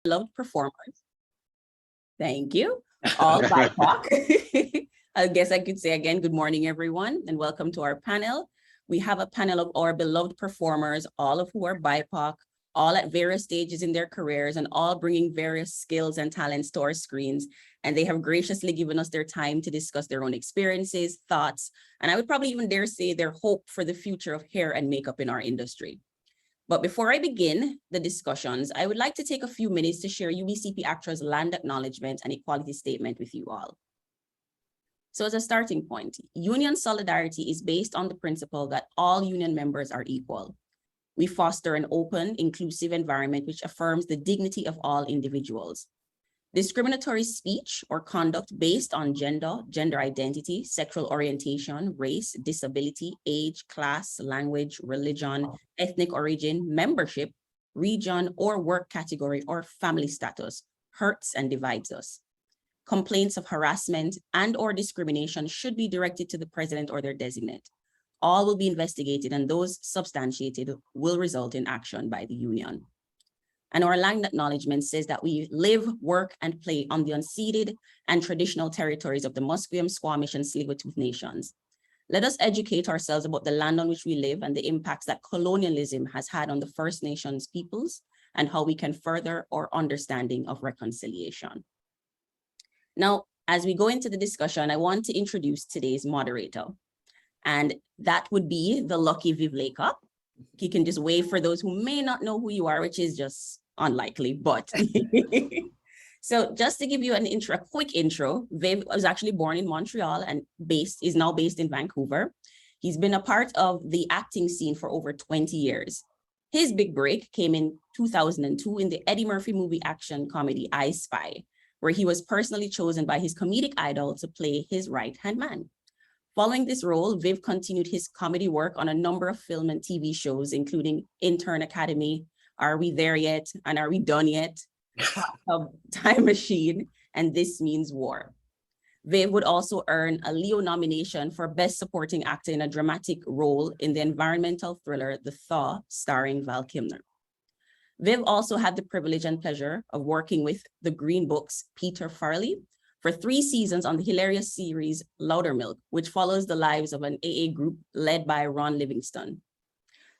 beloved performers. Thank you. All BIPOC. I guess I could say again, good morning, everyone, and welcome to our panel. We have a panel of our beloved performers, all of who are BIPOC, all at various stages in their careers and all bringing various skills and talents to our screens. And they have graciously given us their time to discuss their own experiences, thoughts, and I would probably even dare say their hope for the future of hair and makeup in our industry. But before I begin the discussions, I would like to take a few minutes to share UBCP ACTRA's land acknowledgement and equality statement with you all. So as a starting point, union solidarity is based on the principle that all union members are equal. We foster an open, inclusive environment which affirms the dignity of all individuals. Discriminatory speech or conduct based on gender identity, sexual orientation, race, disability, age, class, language, religion, ethnic origin, membership, region, or work category or family status hurts and divides us. Complaints of harassment and or discrimination should be directed to the president or their designate. All will be investigated and those substantiated will result in action by the union. And our land acknowledgement says that we live, work, and play on the unceded and traditional territories of the Musqueam, Squamish, and Tsleil-Waututh nations. Let us educate ourselves about the land on which we live and the impacts that colonialism has had on the First Nations peoples and how we can further our understanding of reconciliation. Now, as we go into the discussion, I want to introduce today's moderator, and that would be the lucky Viv Leacock. He can just wave for those who may not know who you are, which is just unlikely, but. So just to give you an intro, a quick intro, Viv was actually born in Montreal and is now based in Vancouver. He's been a part of the acting scene for over 20 years. His big break came in 2002 in the Eddie Murphy movie action comedy, I Spy, where he was personally chosen by his comedic idol to play his right-hand man. Following this role, Viv continued his comedy work on a number of film and TV shows, including Intern Academy, Are We There Yet? And Are We Done Yet? Time Machine, and This Means War. Viv would also earn a Leo nomination for Best Supporting Actor in a Dramatic Role in the environmental thriller, The Thaw, starring Val Kilmer. Viv also had the privilege and pleasure of working with the Green Book's Peter Farrelly for 3 seasons on the hilarious series Loudermilk, which follows the lives of an AA group led by Ron Livingston.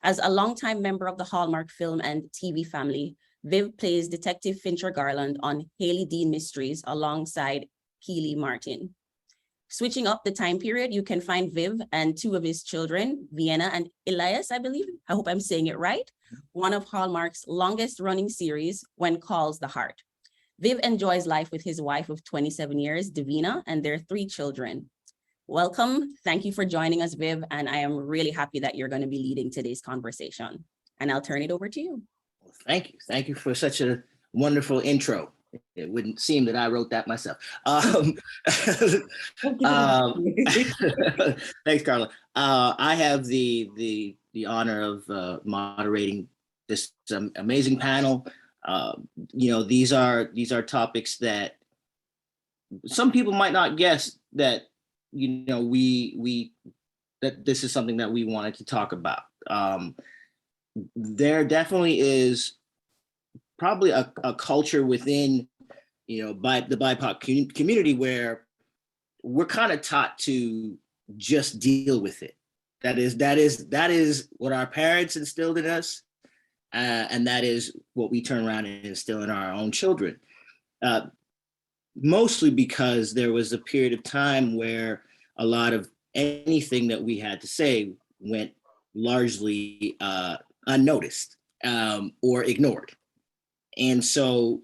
As a longtime member of the Hallmark film and TV family, Viv plays Detective Fincher Garland on Haley Dean Mysteries alongside Keely Martin. Switching up the time period, you can find Viv and 2 of his children, Vienna and Elias, I believe. I hope I'm saying it right. One of Hallmark's longest running series, When Calls the Heart. Viv enjoys life with his wife of 27 years, Davina, and their 3 children. Welcome. Thank you for joining us, Viv. And I am really happy that you're going to be leading today's conversation. And I'll turn it over to you. Well, thank you. Thank you for such a wonderful intro. It wouldn't seem that I wrote that myself. Thanks, Karla. I have the honor of moderating this amazing panel. These are topics that some people might not guess that, that this is something that we wanted to talk about. There definitely is probably a culture within, by the BIPOC community where we're kind of taught to just deal with it. That is what our parents instilled in us. And that is what we turn around and instill in our own children. Mostly because there was a period of time where a lot of anything that we had to say went largely unnoticed or ignored. And so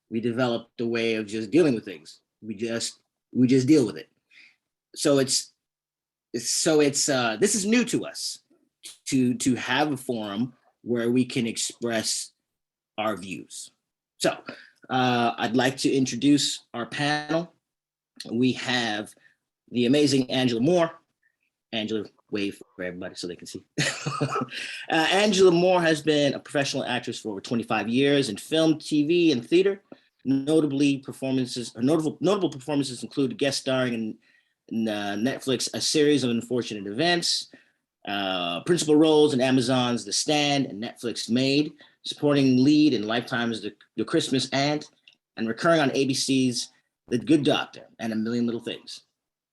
we developed a way of just dealing with things. We just deal with it. So this is new to us to have a forum where we can express our views. So I'd like to introduce our panel. We have the amazing Angela Moore. Angela, wave for everybody so they can see. Angela Moore has been a professional actress for over 25 years in film, TV, and theater. Notable performances include guest starring in Netflix, A Series of Unfortunate Events, principal roles in Amazon's The Stand and Netflix Made, supporting lead in Lifetime's The Christmas Aunt, and recurring on ABC's The Good Doctor and A Million Little Things.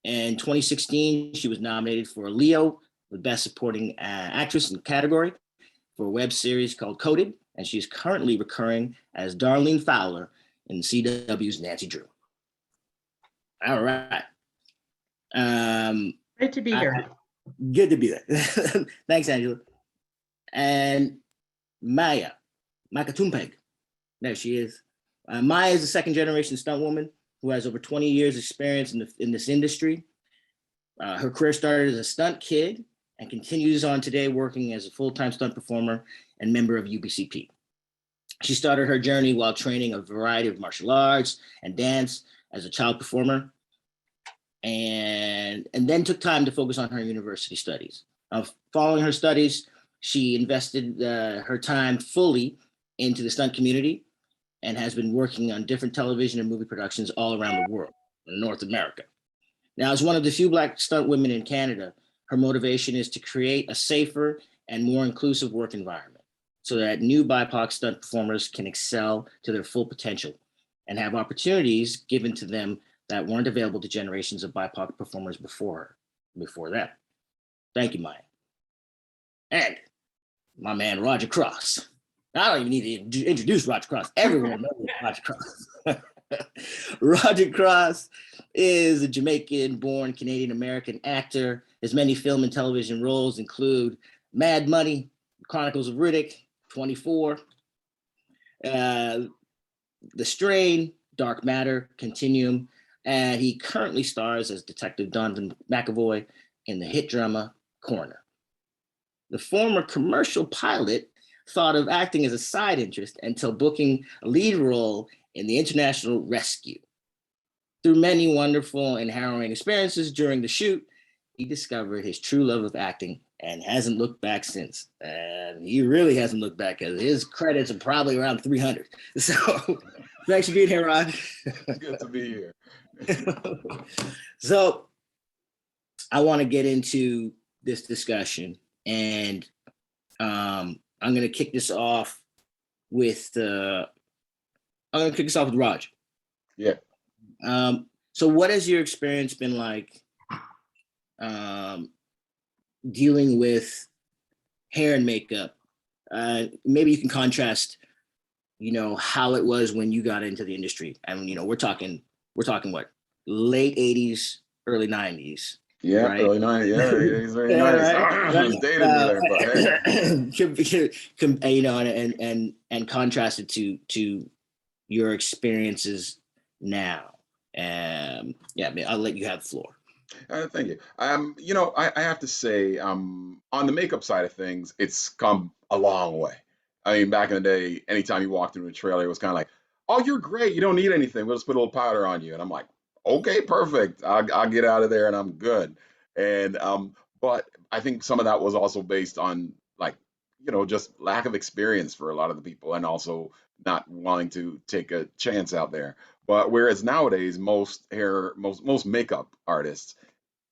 In 2016, she was nominated for a Leo with Best Supporting Actress in the category for a web series called Coded, and she's currently recurring as Darlene Fowler in CW's Nancy Drew. All right. Great to be here. Good to be there. Thanks, Angela. And Maya Macatumpag. There she is. Maya is a second-generation stunt woman who has over 20 years experience in this industry. Her career started as a stunt kid and continues on today working as a full-time stunt performer and member of UBCP. She started her journey while training a variety of martial arts and dance as a child performer, and then took time to focus on her university studies. Following her studies, she invested her time fully into the stunt community and has been working on different television and movie productions all around the world, in North America. Now, as one of the few Black stunt women in Canada, her motivation is to create a safer and more inclusive work environment so that new BIPOC stunt performers can excel to their full potential and have opportunities given to them that weren't available to generations of BIPOC performers before that. Thank you, Maya. And my man, Roger Cross. I don't even need to introduce Roger Cross. Everyone knows Roger Cross. Roger Cross is a Jamaican-born Canadian-American actor. His many film and television roles include Mad Money, Chronicles of Riddick, 24, The Strain, Dark Matter, Continuum, and he currently stars as Detective Donovan McAvoy in the hit drama Coroner. The former commercial pilot thought of acting as a side interest until booking a lead role in the International Rescue. Through many wonderful and harrowing experiences during the shoot, he discovered his true love of acting and hasn't looked back since. And he really hasn't looked back, because his credits are probably around 300. So thanks for being here, Rod. Good to be here. So I want to get into this discussion, and I'm going to kick this off with Raj. Yeah. So what has your experience been like dealing with hair and makeup? Maybe you can contrast, how it was when you got into the industry. And, we're talking what, late 80s, early 90s. Yeah, right? early 90s. Yeah, he's very nice. Right. He's dated me there, but hey. And contrasted to your experiences now. I'll let you have the floor. Thank you. I have to say, on the makeup side of things, it's come a long way. I mean, back in the day, anytime you walked through a trailer, it was kind of like, "Oh, you're great. You don't need anything. We'll just put a little powder on you." And I'm like, "Okay, perfect. I'll get out of there and I'm good." And but I think some of that was also based on, like, just lack of experience for a lot of the people, and also not wanting to take a chance out there. But whereas nowadays, most makeup artists,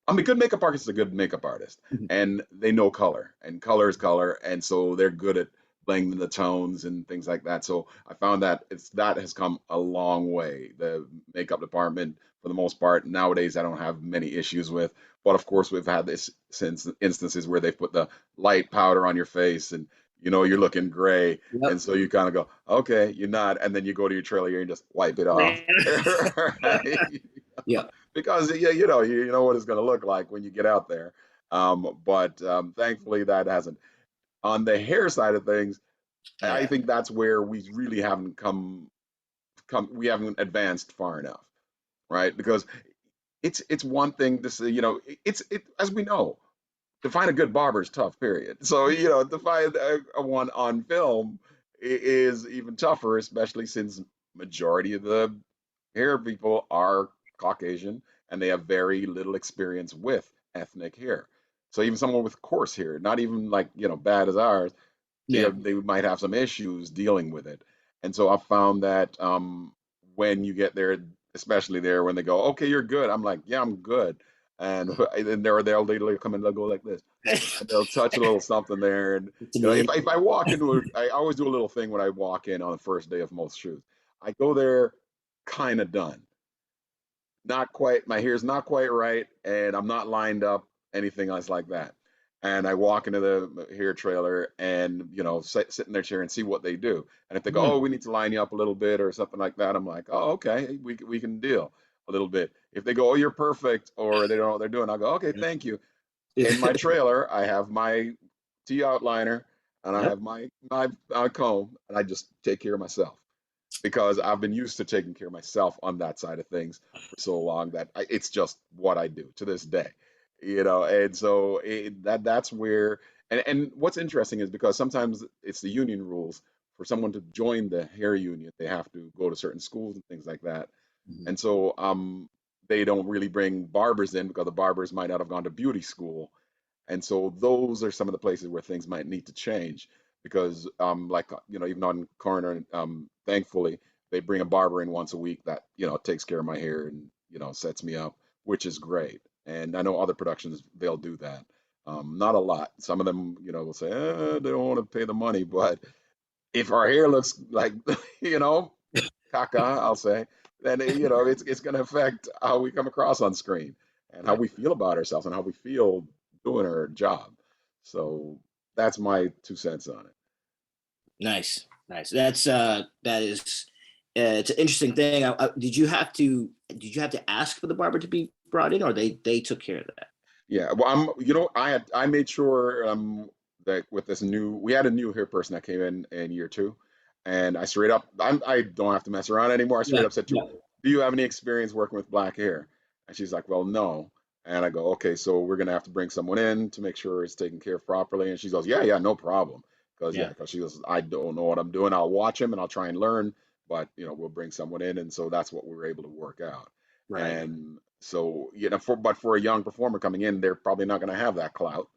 I mean, good makeup artist is a good makeup artist, and they know color, and color is color, and so they're good at blending the tones and things like that. So I found that that has come a long way. The makeup department, for the most part, nowadays I don't have many issues with. But of course, we've had this since instances where they've put the light powder on your face, and you're looking gray, Yep. and so you kind of go, "Okay, you're not," and then you go to your trailer and just wipe it off. Right? Yeah. Because you know what it's going to look like when you get out there. But thankfully that hasn't. On the hair side of things, I think that's where we really haven't we haven't advanced far enough, right? Because it's one thing to say, as we know, to find a good barber is tough, period. So, to find a one on film is even tougher, especially since majority of the hair people are Caucasian and they have very little experience with ethnic hair. So even someone with coarse hair, not even like, bad as ours, they might have some issues dealing with it. And so I found that when you get there, especially there when they go, "Okay, you're good," I'm like, "Yeah, I'm good." and then they'll come in, they'll go like this, and they'll touch a little something there. And you know, if I walk into, I always do a little thing when I walk in on the first day of most shoots. I go there kind of done, not quite, my hair's not quite right, and I'm not lined up, anything else like that. And I walk into the hair trailer and, you know, sit in their chair and see what they do. And if they go, oh, we need to line you up a little bit or something like that, I'm like, oh, okay, we can deal a little bit. If they go, oh, you're perfect, or they don't know what they're doing, I'll go, okay, thank you. In my trailer, I have my T outliner and I Yep. have my comb, and I just take care of myself because I've been used to taking care of myself on that side of things for so long that it's just what I do to this day, you know. And so that's where, and what's interesting is because sometimes it's the union rules for someone to join the hair union, they have to go to certain schools and things like that. And so they don't really bring barbers in because the barbers might not have gone to beauty school. And so those are some of the places where things might need to change because, like, you know, even on Coroner, thankfully, they bring a barber in once a week that, you know, takes care of my hair and, you know, sets me up, which is great. And I know other productions, they'll do that. Not a lot. Some of them, you know, will say, they don't want to pay the money. But if our hair looks like, you know, caca, I'll say, then, you know, it's going to affect how we come across on screen and how we feel about ourselves and how we feel doing our job. So that's my 2 cents on it. Nice. That is, it's an interesting thing. Did you have to ask for the barber to be brought in, or they took care of that? Yeah, well, you know, I made sure that with we had a new hair person that came in year 2, and I straight up, I don't have to mess around anymore. I straight up said to her, "Do you have any experience working with black hair?" And she's like, "Well, no." And I go, "Okay, so we're gonna have to bring someone in to make sure it's taken care of properly." And she goes, "Yeah, no problem." Because she goes, "I don't know what I'm doing. I'll watch him and I'll try and learn, but you know, we'll bring someone in." And so that's what we were able to work out. Right. And so, you know, for a young performer coming in, they're probably not going to have that clout,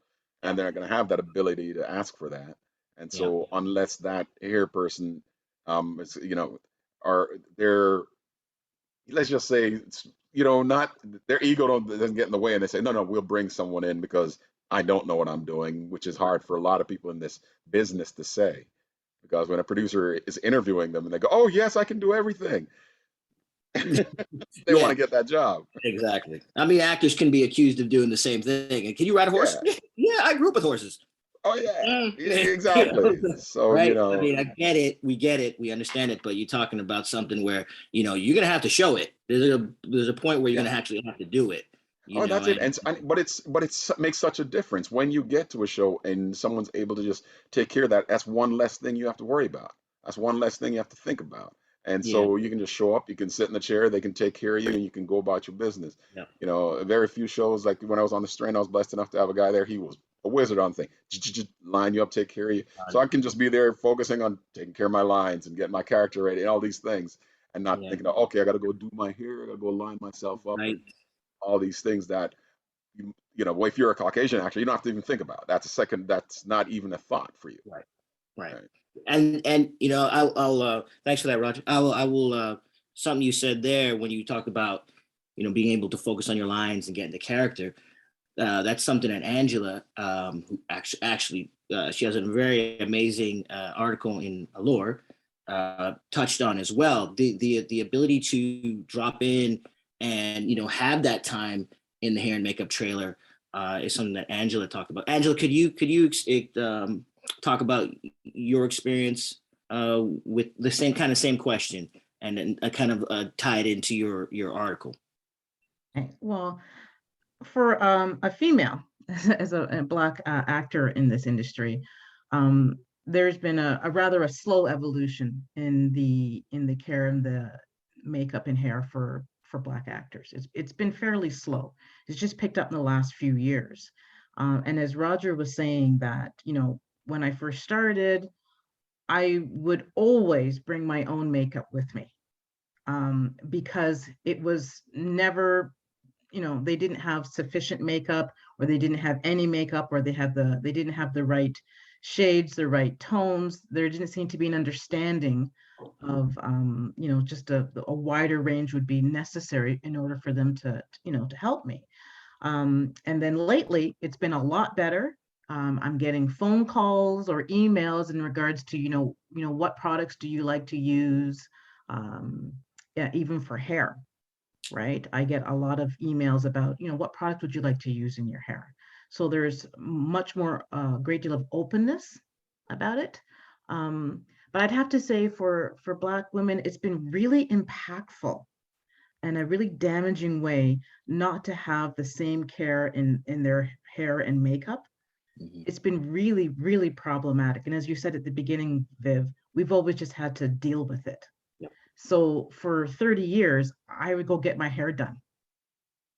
and they're not going to have that ability to ask for that. And so, unless that hair person, is, you know, are they're, let's just say, you know, not their ego doesn't get in the way, and they say, no, we'll bring someone in because I don't know what I'm doing, which is hard for a lot of people in this business to say, because when a producer is interviewing them and they go, oh yes, I can do everything. They want to get that job. Exactly. I mean, actors can be accused of doing the same thing. And can you ride a horse? Yeah, I grew up with horses. Oh yeah, exactly. So right. you know, I mean, I get it. We get it. We understand it. But you're talking about something where, you know, you're gonna have to show it. There's a point where you're gonna actually have to do it. Oh, that's it. But it's makes such a difference when you get to a show and someone's able to just take care of that. That's one less thing you have to worry about. That's one less thing you have to think about. And so you can just show up, you can sit in the chair, they can take care of you, and you can go about your business. Yeah. You know, very few shows, like when I was on the Strain, I was blessed enough to have a guy there. He was a wizard on thing. Just line you up, take care of you. So I can just be there focusing on taking care of my lines and getting my character ready and all these things, and not thinking, okay, I got to go do my hair, I got to go line myself up, and all these things that you know, if you're a Caucasian actor, you don't have to even think about. That's not even a thought for you. Right. And you know, I'll thanks for that, Roger. I will something you said there when you talk about, you know, being able to focus on your lines and get into character. That's something that Angela, who actually she has a very amazing article in Allure, touched on as well. The ability to drop in and, you know, have that time in the hair and makeup trailer is something that Angela talked about. Angela, could you talk about your experience with the same question and then kind of tie it into your article? Well, for a female as a Black actor in this industry, there's been a rather slow evolution in the care and the makeup and hair for Black actors. It's been fairly slow. It's just picked up in the last few years. And as Roger was saying that, you know, when I first started, I would always bring my own makeup with me because it was never, you know, they didn't have sufficient makeup, or they didn't have any makeup, or they didn't have the right shades, the right tones. There didn't seem to be an understanding of, you know, just a wider range would be necessary in order for them to, you know, to help me. And then lately, it's been a lot better. I'm getting phone calls or emails in regards to, what products do you like to use? Yeah, even for hair, right? I get a lot of emails about, what product would you like to use in your hair? So there's much more, great deal of openness about it. But I'd have to say for Black women, it's been really impactful and a really damaging way not to have the same care in their hair and makeup. Mhm. It's been really, really problematic. And as you said at the beginning, Viv, we've always just had to deal with it. Yep. So for 30 years, I would go get my hair done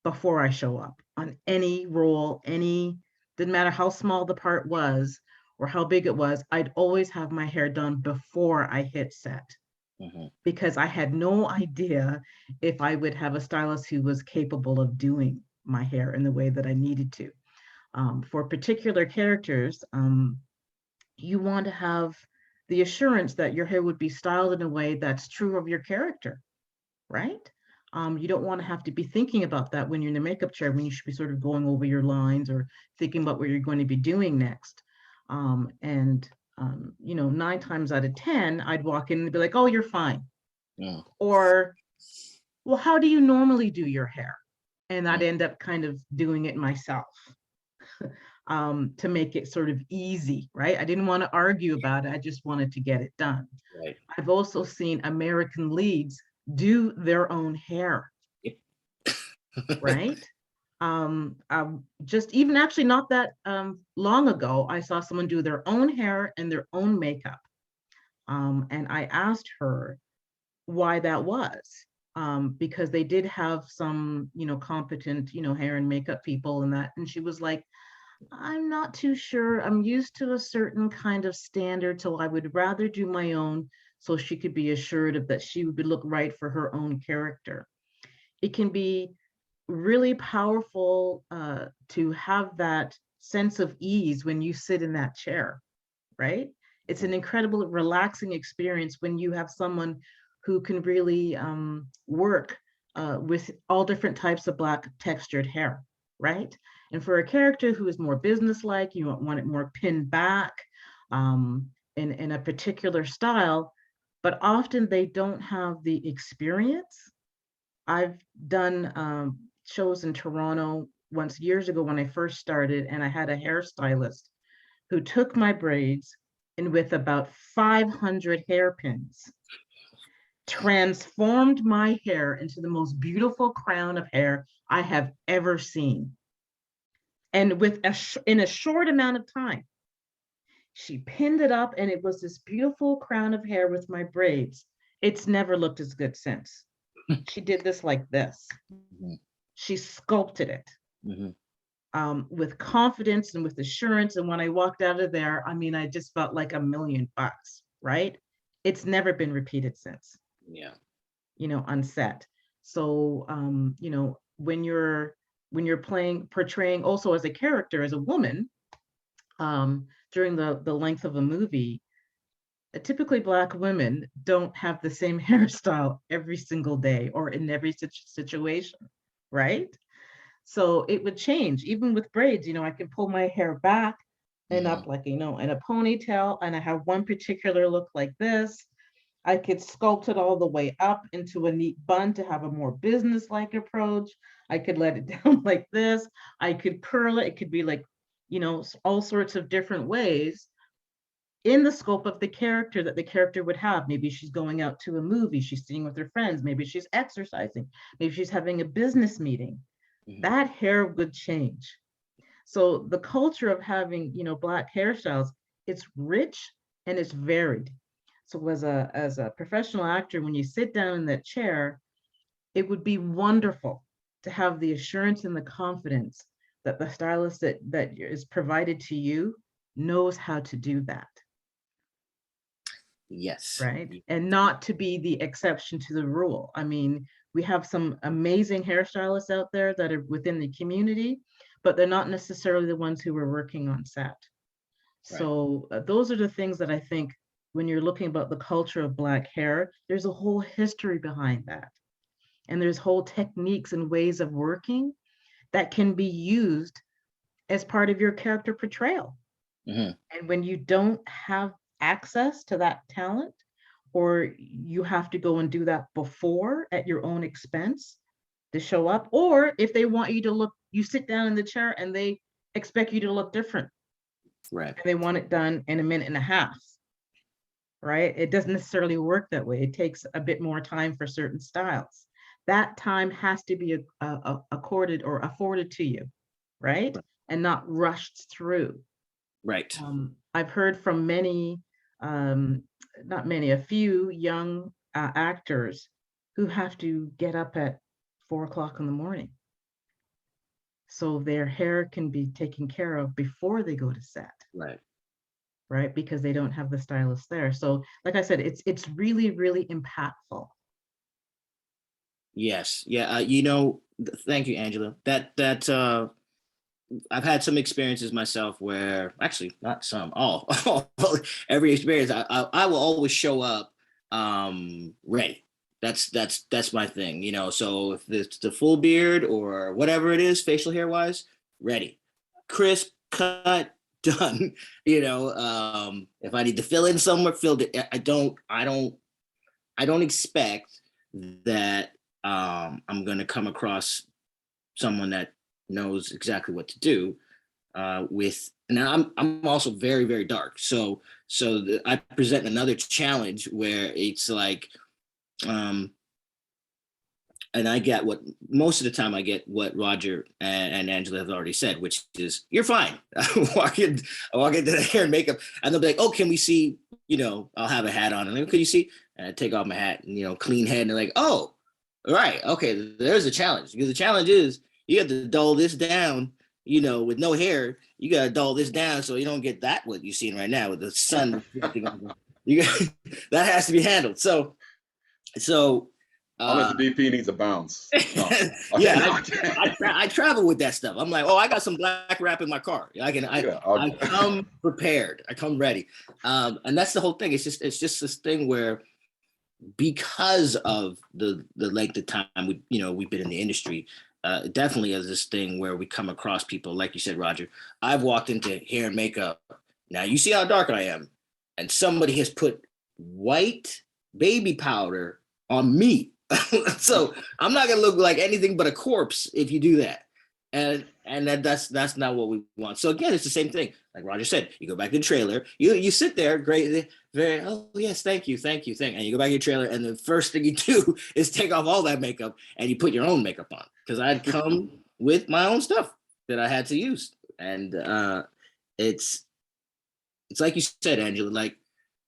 before I show up on any role, didn't matter how small the part was or how big it was, I'd always have my hair done before I hit set Mhm. because I had no idea if I would have a stylist who was capable of doing my hair in the way that I needed to. For particular characters, you want to have the assurance that your hair would be styled in a way that's true of your character, right? You don't want to have to be thinking about that when you're in the makeup chair, when you should be sort of going over your lines or thinking about what you're going to be doing next. And 9 times out of 10, I'd walk in and be like, oh, you're fine. Yeah. Or, well, how do you normally do your hair? And I'd end up kind of doing it myself to make it sort of easy, right? I didn't want to argue about it. I just wanted to get it done. Right. I've also seen American leads do their own hair, Yep. right? Just even actually not that long ago, I saw someone do their own hair and their own makeup. And I asked her why that was. Because they did have some, competent, hair and makeup people and that. And she was like, I'm not too sure. I'm used to a certain kind of standard, so I would rather do my own so she could be assured of that she would look right for her own character. It can be really powerful to have that sense of ease when you sit in that chair, right? It's an incredible relaxing experience when you have someone who can really work with all different types of Black textured hair, right? And for a character who is more businesslike, you want it more pinned back in a particular style, but often they don't have the experience. I've done shows in Toronto once years ago when I first started, and I had a hairstylist who took my braids and with about 500 hairpins, transformed my hair into the most beautiful crown of hair I have ever seen. And in a short amount of time, she pinned it up and it was this beautiful crown of hair with my braids. It's never looked as good since. She did this like this. Mhm. She sculpted it. Mhm. With confidence and with assurance. And when I walked out of there, I mean, I just felt like $1,000,000, right? It's never been repeated since, Yeah. on set. So, when you're portraying also as a character, as a woman, during the length of a movie, typically Black women don't have the same hairstyle every single day or in every situation, right? So it would change, even with braids, I can pull my hair back and up like, in a ponytail, and I have one particular look like this. I could sculpt it all the way up into a neat bun to have a more business-like approach. I could let it down like this. I could curl it. It could be like, all sorts of different ways in the scope of the character that the character would have. Maybe she's going out to a movie, she's sitting with her friends, maybe she's exercising, maybe she's having a business meeting. That hair would change. So the culture of having, Black hairstyles, it's rich and it's varied. So as a professional actor, when you sit down in that chair, it would be wonderful to have the assurance and the confidence that the stylist that is provided to you knows how to do that. Yes. Right. And not to be the exception to the rule. I mean, we have some amazing hairstylists out there that are within the community, but they're not necessarily the ones who are working on set. Right. So those are the things that I think when you're looking about the culture of Black hair, there's a whole history behind that. And there's whole techniques and ways of working that can be used as part of your character portrayal. Mhm. And when you don't have access to that talent, or you have to go and do that before at your own expense to show up, or if they want you to look, you sit down in the chair and they expect you to look different. Right. And they want it done in a minute and a half. Right? It doesn't necessarily work that way. It takes a bit more time for certain styles. That time has to be accorded or afforded to you, right? And not rushed through. Right. I've heard from many, not many, a few young actors who have to get up at 4 o'clock in the morning, so their hair can be taken care of before they go to set. Right. Right? Because they don't have the stylist there. So like I said, it's really, really impactful. Yes. Yeah. You know, thank you, Angela. That I've had some experiences myself where, actually not some, all every experience, I will always show up ready. That's my thing, you know. So if it's the full beard or whatever it is, facial hair wise, ready, crisp, cut, done. You know, if I need to fill in somewhere, filled it. I don't expect that I'm gonna come across someone that knows exactly what to do with. And I'm also very, very dark, so I present another challenge where it's like and I get what most of the time I get what Roger and Angela have already said, which is you're fine. I walk into the hair and makeup, and they'll be like, "Oh, can we see?" You know, I'll have a hat on, and like, "Can you see?" And I take off my hat, and you know, clean head, and they're like, "Oh, right, okay." There's a challenge, because the challenge is you have to dull this down. You know, with no hair, you gotta dull this down so you don't get that what you're seeing right now with the sun reflecting on the, you got, that has to be handled. So. Unless the DP needs a bounce. No. Yeah, I travel with that stuff. I'm like, oh, I got some black wrap in my car. I come prepared. I come ready. And that's the whole thing. It's just this thing where, because of the length of time we've been in the industry, definitely is this thing where we come across people, like you said, Roger. I've walked into hair and makeup. Now you see how dark I am, and somebody has put white baby powder on me. So I'm not gonna look like anything but a corpse if you do that. And that's not what we want. So again, it's the same thing. Like Roger said, you go back to the trailer, you sit there, great, very, oh yes, thank you. And you go back to your trailer, and the first thing you do is take off all that makeup and you put your own makeup on. Because I'd come with my own stuff that I had to use. And it's like you said, Angela, like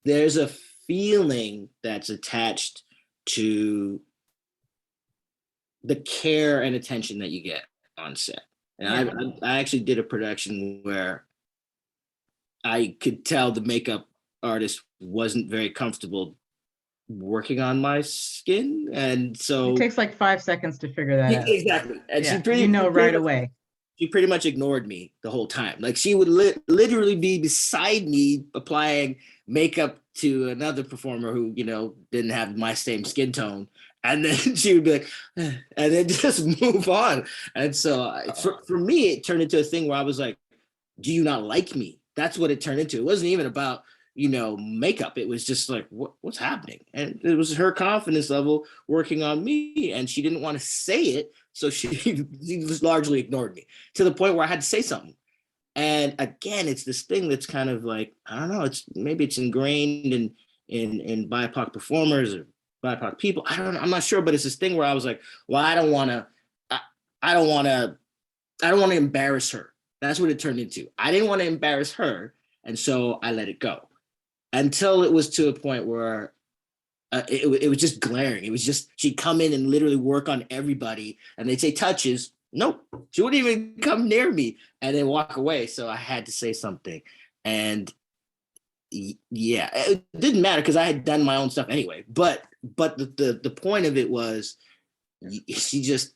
there's a feeling that's attached to the care and attention that you get on set. And I actually did a production where I could tell the makeup artist wasn't very comfortable working on my skin. And so it takes like 5 seconds to figure that out. Exactly. And yeah, right away. She pretty much ignored me the whole time. Like she would literally be beside me applying makeup to another performer who, you know, didn't have my same skin tone. And then she would be like, and then just move on. And so for me, it turned into a thing where I was like, do you not like me? That's what it turned into. It wasn't even about, you know, makeup. It was just like, what's happening? And it was her confidence level working on me. And she didn't want to say it. So she just largely ignored me, to the point where I had to say something. And again, it's this thing that's kind of like, I don't know, maybe it's ingrained in BIPOC performers or BIPOC people. I don't know, I'm not sure, but it's this thing where I was like, well, I don't want to embarrass her. That's what it turned into. I didn't want to embarrass her, and so I let it go, until it was to a point where it was just glaring. It was just, she'd come in and literally work on everybody, and they'd say touches. Nope, she wouldn't even come near me, and then walk away. So I had to say something, and yeah, it didn't matter because I had done my own stuff anyway. But the point of it was, she just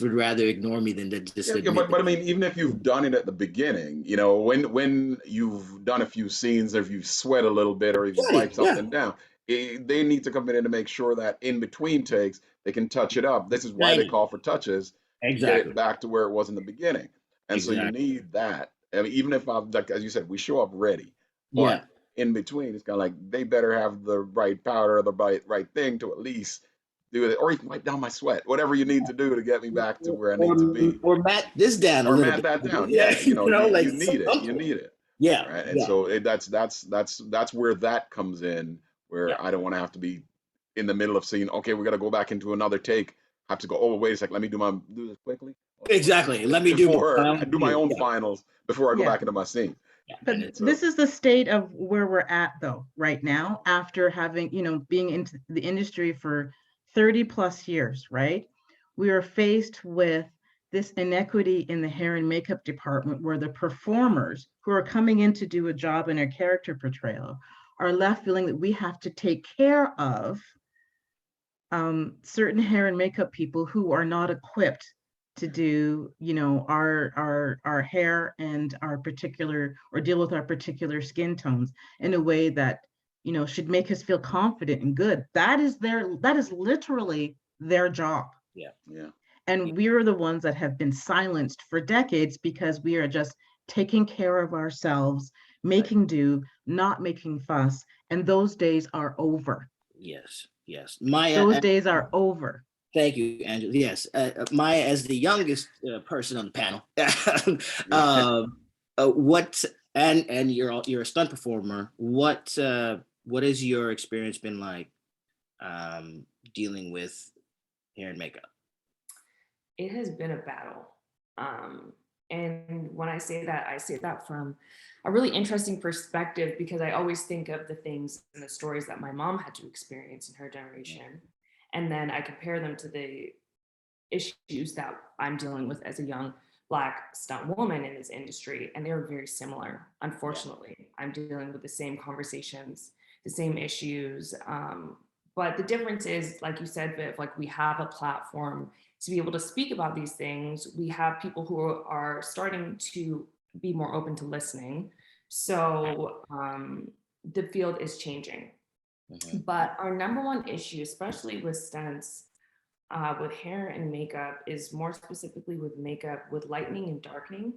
would rather ignore me than to just. Yeah, but I mean, even if you've done it at the beginning, you know, when you've done a few scenes, or if you sweat a little bit, or if you wipe something down, they need to come in to make sure that in between takes they can touch it up. This is why they call for touches, get Exactly. it back to where it was in the beginning. And so you Exactly. need that. I mean, even if I'm like, as you said, we show up ready, Yeah. but in between, it's kind of like they better have the right powder, the right thing to at least do it, or you can wipe down my sweat, whatever you need to do to get me back to where I Or, need to be, or mat this down a or little mat bit. that down. Yeah, Yeah, you know, like you need it. You something. need it. Yeah. Right. And Yeah. so that's where that comes in, Yeah. where I don't want to have to be in the middle of saying, okay, we got to go back into another take. Have to go, oh, wait a sec, let me do this quickly. Exactly. Let me do Before I do my own yeah. finals before I go Yeah. back into my scene. Yeah. But And it's, this is the state of where we're at though, right now, after having, being into the industry for 30 plus years, right? We are faced with this inequity in the hair and makeup department where the performers who are coming in to do a job in a character portrayal are left feeling that we have to take care of certain hair and makeup people who are not equipped to do, our hair and our particular, or deal with our particular skin tones in a way that, should make us feel confident and good. That is literally their job. yeah. Yeah. And we are the ones that have been silenced for decades because we are just taking care of ourselves, making do, not making fuss. And those days are over. Yes. Yes. Maya. Those days are over. Thank you, Angela. Yes, Maya, as the youngest person on the panel, what and you're a stunt performer. What has your experience been like dealing with hair and makeup? It has been a battle. And when I say that from a really interesting perspective, because I always think of the things and the stories that my mom had to experience in her generation. And then I compare them to the issues that I'm dealing with as a young Black stunt woman in this industry. And they're very similar. Unfortunately, I'm dealing with the same conversations, the same issues. But the difference is, like you said, Viv, like we have a platform to be able to speak about these things. We have people who are starting to be more open to listening. So the field is changing. Mm-hmm. But our number one issue, especially with stunts, with hair and makeup, is more specifically with makeup, with lightening and darkening.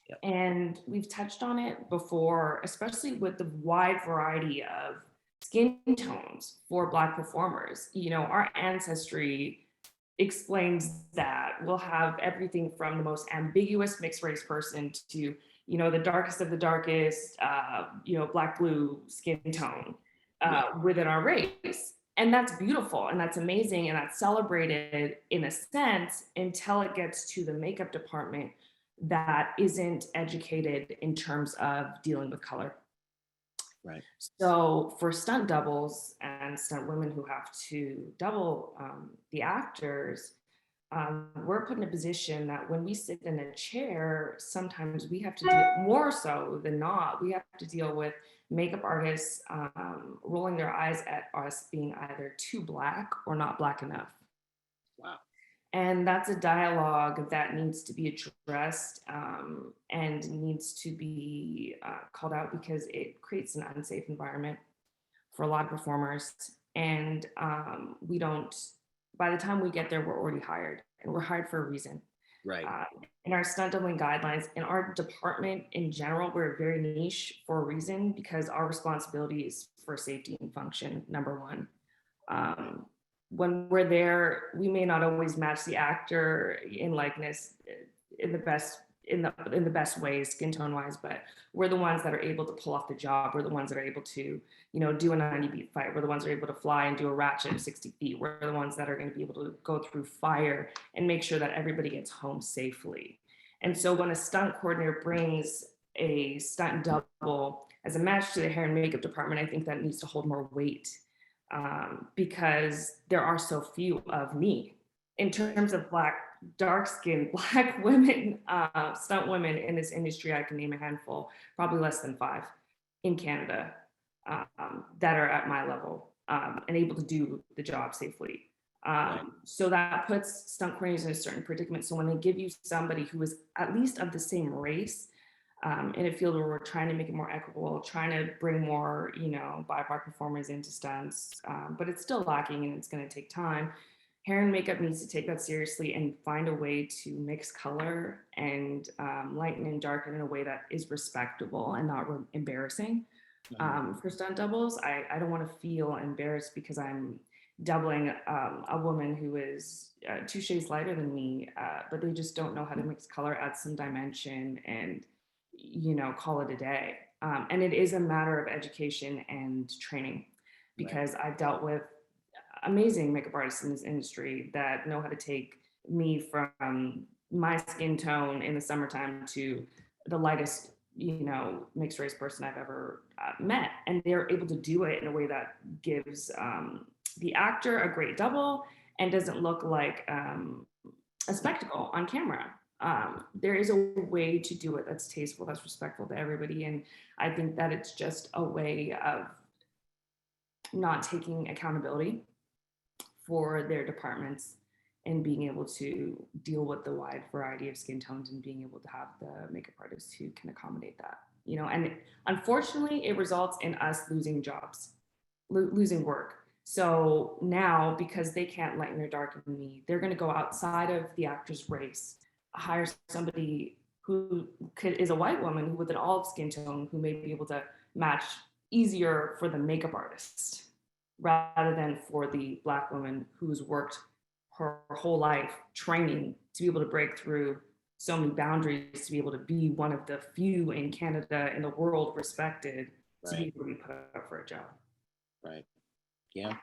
Yep. And we've touched on it before, especially with the wide variety of skin tones for Black performers. Our ancestry explains that. We'll have everything from the most ambiguous mixed race person to, the darkest of the darkest, Black blue skin tone within our race. And that's beautiful and that's amazing and that's celebrated in a sense until it gets to the makeup department that isn't educated in terms of dealing with color. Right. So for stunt doubles and stunt women who have to double the actors, we're put in a position that when we sit in a chair, sometimes we have to deal, more so than not, we have to deal with makeup artists rolling their eyes at us being either too Black or not Black enough. Wow. And that's a dialogue that needs to be addressed and needs to be called out because it creates an unsafe environment for a lot of performers. And by the time we get there, we're already hired and we're hired for a reason. Right. In our stunt doubling guidelines, in our department in general, we're very niche for a reason because our responsibility is for safety and function, number one. When we're there, we may not always match the actor in likeness in the best ways, skin tone wise, but we're the ones that are able to pull off the job. We're the ones that are able to, do a 90 beat fight. We're the ones that are able to fly and do a ratchet of 60 feet. We're the ones that are going to be able to go through fire and make sure that everybody gets home safely. And so when a stunt coordinator brings a stunt double as a match to the hair and makeup department, I think that needs to hold more weight. Because there are so few of me in terms of dark-skinned Black women, stunt women in this industry. I can name a handful, probably less than 5 in Canada that are at my level and able to do the job safely. So that puts stunt coordinators in a certain predicament. So when they give you somebody who is at least of the same race, in a field where we're trying to make it more equitable, trying to bring more, BIPOC performers into stunts, but it's still lacking and it's going to take time. hair and makeup needs to take that seriously and find a way to mix color and lighten and darken in a way that is respectable and not embarrassing. For stunt doubles, I don't want to feel embarrassed because I'm doubling a woman who is 2 shades lighter than me, but they just don't know how to mix color, add some dimension, and call it a day. And it is a matter of education and training, because I've dealt with amazing makeup artists in this industry that know how to take me from my skin tone in the summertime to the lightest, mixed race person I've ever met. And they're able to do it in a way that gives the actor a great double and doesn't look like a spectacle on camera. There is a way to do it that's tasteful, that's respectful to everybody. And I think that it's just a way of not taking accountability for their departments and being able to deal with the wide variety of skin tones and being able to have the makeup artists who can accommodate that, and unfortunately it results in us losing jobs, losing work. So now, because they can't lighten or darken me, they're going to go outside of the actor's race, hire somebody who is a white woman with an olive skin tone who may be able to match easier for the makeup artist, rather than for the Black woman who's worked her whole life training to be able to break through so many boundaries, to be able to be one of the few in Canada, in the world, respected, to be able to be put up for a job. Right. Yeah.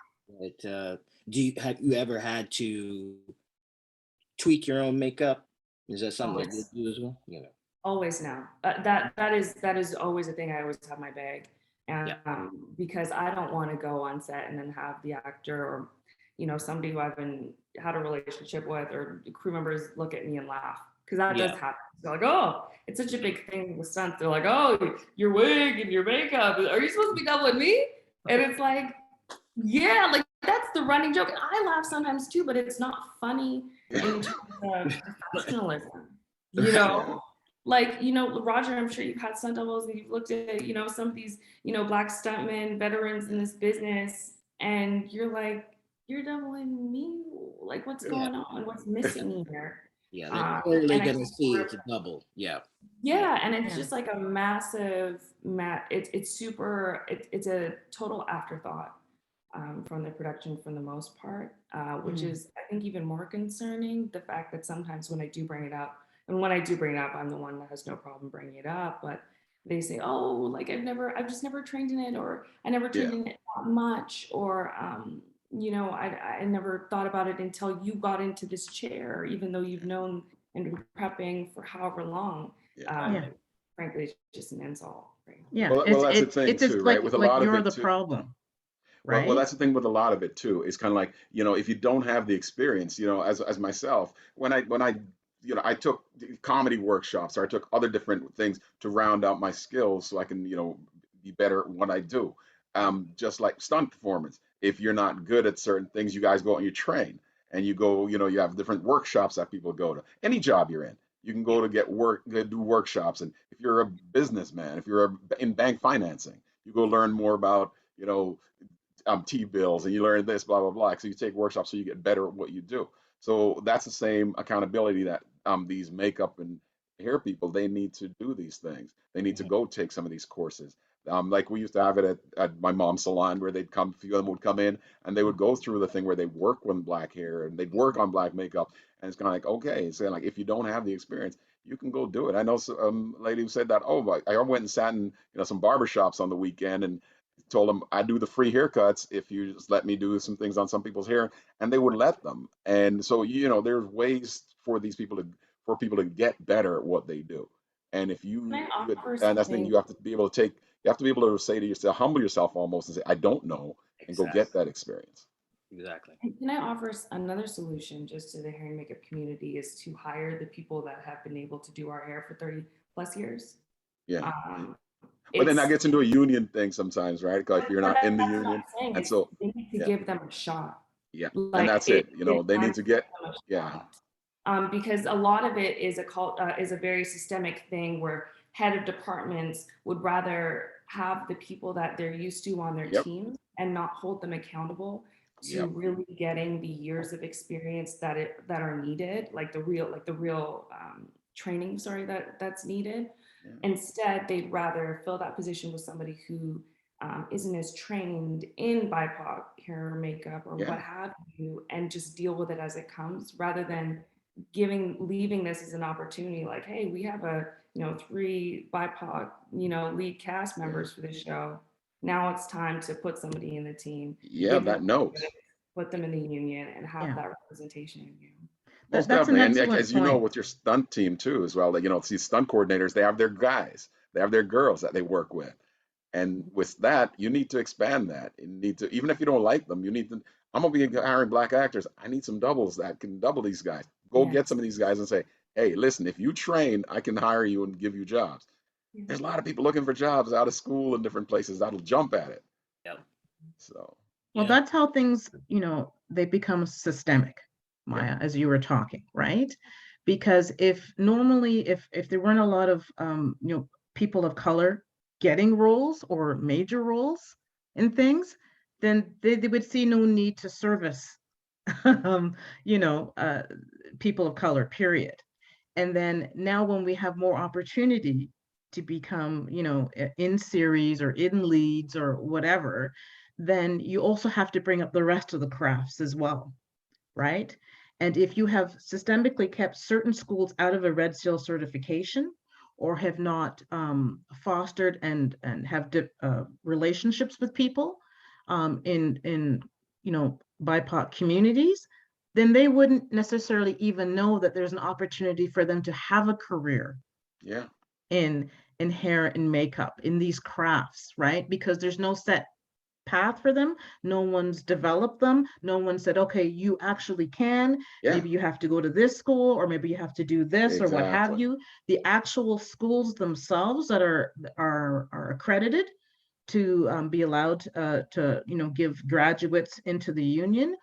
Have you ever had to tweak your own makeup? Is that something that you do as well? Always now. That is always a thing. I always have my bag. And because I don't want to go on set and then have the actor or somebody who I've had a relationship with or crew members look at me and laugh, because that does happen. They're like, oh, it's such a big thing with stunts. They're like, oh, your wig and your makeup, are you supposed to be doubling me? And it's like, yeah, like that's the running joke. And I laugh sometimes too, but it's not funny in terms of professionalism, Like, Roger, I'm sure you've had stunt doubles and you've looked at, some of these, Black stuntmen, veterans in this business, and you're like, you're doubling me? Like, what's going on? What's missing here? Yeah, they're clearly going to see it's a double. Yeah. Yeah, and it's just like a massive, it's a total afterthought from the production for the most part, which is, I think, even more concerning. The fact that sometimes when I do bring it up, and when I do bring it up, I'm the one that has no problem bringing it up, but they say, oh, like I've just never trained in it, or I never trained in it that much, or, I never thought about it until you got into this chair, even though you've known and been prepping for however long. Frankly, it's just an insult. Right? Yeah, well, that's the thing too, right? With a lot of you're it the too. problem. Right. Well, that's the thing with a lot of it too. It's kind of like, if you don't have the experience, as myself, when I took comedy workshops, or I took other different things to round out my skills so I can, be better at what I do. Just like stunt performance, if you're not good at certain things, you guys go out and you train, and you go, you have different workshops that people go to. Any job you're in, you can go to get work, do workshops. And if you're a businessman, if you're in bank financing, you go learn more about, T-bills, and you learn this, blah, blah, blah. So you take workshops so you get better at what you do. So that's the same accountability that these makeup and hair people, they need to do these things. They need to go take some of these courses. Like we used to have it at my mom's salon, where a few of them would come in and they would go through the thing where they work with black hair and they'd work on black makeup. And it's kind of like, okay, so like if you don't have the experience, you can go do it. I know some lady who said that, oh, I went and sat in some barbershops on the weekend and told them I do the free haircuts if you just let me do some things on some people's hair, and they would let them. And so there's ways for people to get better at what they do. And if and that's the thing, you have to be able to say to yourself, humble yourself almost, and say, I don't know, and go get that experience. Exactly. Can I offer another solution just to the hair and makeup community, is to hire the people that have been able to do our hair for 30 plus years. Yeah. But then that gets into a union thing sometimes, right? Like you're not in the union, and so they need to give them a shot. Yeah, like, and that's it. They need to get because a lot of it is a very systemic thing where head of departments would rather have the people that they're used to on their team and not hold them accountable to Yep. really getting the years of experience that are needed, like the real training, sorry, that's needed. Yeah. Instead, they'd rather fill that position with somebody who isn't as trained in BIPOC hair or makeup or Yeah. what have you, and just deal with it as it comes, rather than leaving this as an opportunity. Like, hey, we have 3 BIPOC lead cast members for this show. Now it's time to put somebody in the team. Yeah, give them that knows. put them in the union and have Yeah. that representation in you. Most That's an definitely. And like, excellent as you know, point. with your stunt team too, as well, these stunt coordinators, they have their guys, they have their girls that they work with. And with that, you need to expand that. You need to, even if you don't like them, you need to, I'm gonna be hiring black actors. I need some doubles that can double these guys. Go get Yes. some of these guys and say, hey, listen, if you train, I can hire you and give you jobs. Yes. There's a lot of people looking for jobs out of school and different places that'll jump at it. Yep. So Well, Yeah. that's how things, they become systemic, Maya, as you were talking, right? Because if there weren't a lot of people of color getting roles or major roles in things, then they would see no need to service people of color, period. And then now when we have more opportunity to become, in series or in leads or whatever, then you also have to bring up the rest of the crafts as well, right? And if you have systemically kept certain schools out of a Red Seal certification, or have not fostered and have relationships with people in BIPOC communities, then they wouldn't necessarily even know that there's an opportunity for them to have a career yeah, in hair and makeup, in these crafts, right? Because there's no set path for them. No one's developed them. No one said, okay, you actually can. yeah, Maybe you have to go to this school, or maybe you have to do this, or what have exactly. you. The actual schools themselves that are accredited to be allowed to give graduates into the union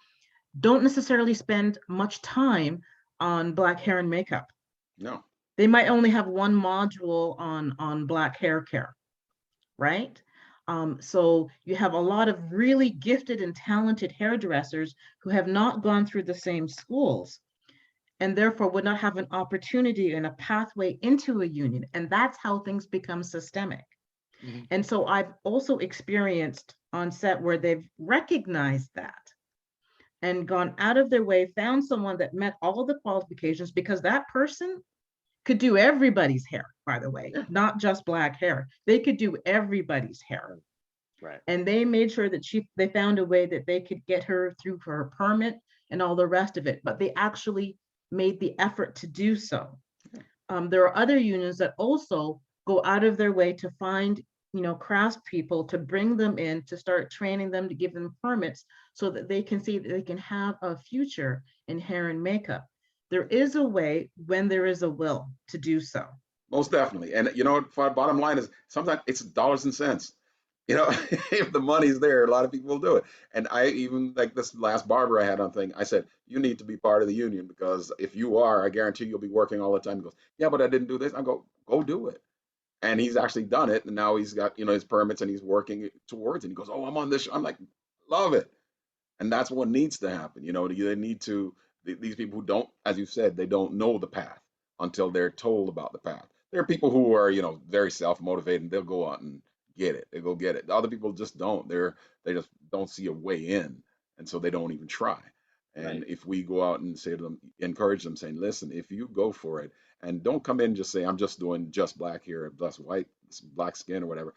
don't necessarily spend much time on Black hair and makeup. No, They might only have one module on Black hair care, right? So you have a lot of really gifted and talented hairdressers who have not gone through the same schools, and therefore would not have an opportunity and a pathway into a union. And that's how things become systemic. Mhm. And so I've also experienced on set where they've recognized that and gone out of their way, found someone that met all the qualifications, because that person could do everybody's hair, by the way, Yeah. not just Black hair. They could do everybody's hair. Right. And they made sure that they found a way that they could get her through for her permit and all the rest of it, but they actually made the effort to do so. There are other unions that also go out of their way to find craftspeople, to bring them in, to start training them, to give them permits so that they can see that they can have a future in hair and makeup. There is a way when there is a will to do so. most definitely. And you know what? Bottom line is sometimes it's dollars and cents. If the money's there, a lot of people will do it. And I even like this last barber I had on thing, I said, you need to be part of the union, because if you are, I guarantee you'll be working all the time. He goes, yeah, but I didn't do this. I go do it. And he's actually done it. And now he's got, his permits and he's working towards it. And he goes, oh, I'm on this show. I'm like, love it. And that's what needs to happen. They need to, these people who don't, as you said, they don't know the path until they're told about the path. There are people who are, very self-motivated, and they'll go out and get it. They go get it. The other people just don't. They just don't see a way in. And so they don't even try. And Right. if we go out and say to them, encourage them, saying, listen, if you go for it, and don't come in and just say, I'm just doing just black hair, just white, black skin or whatever.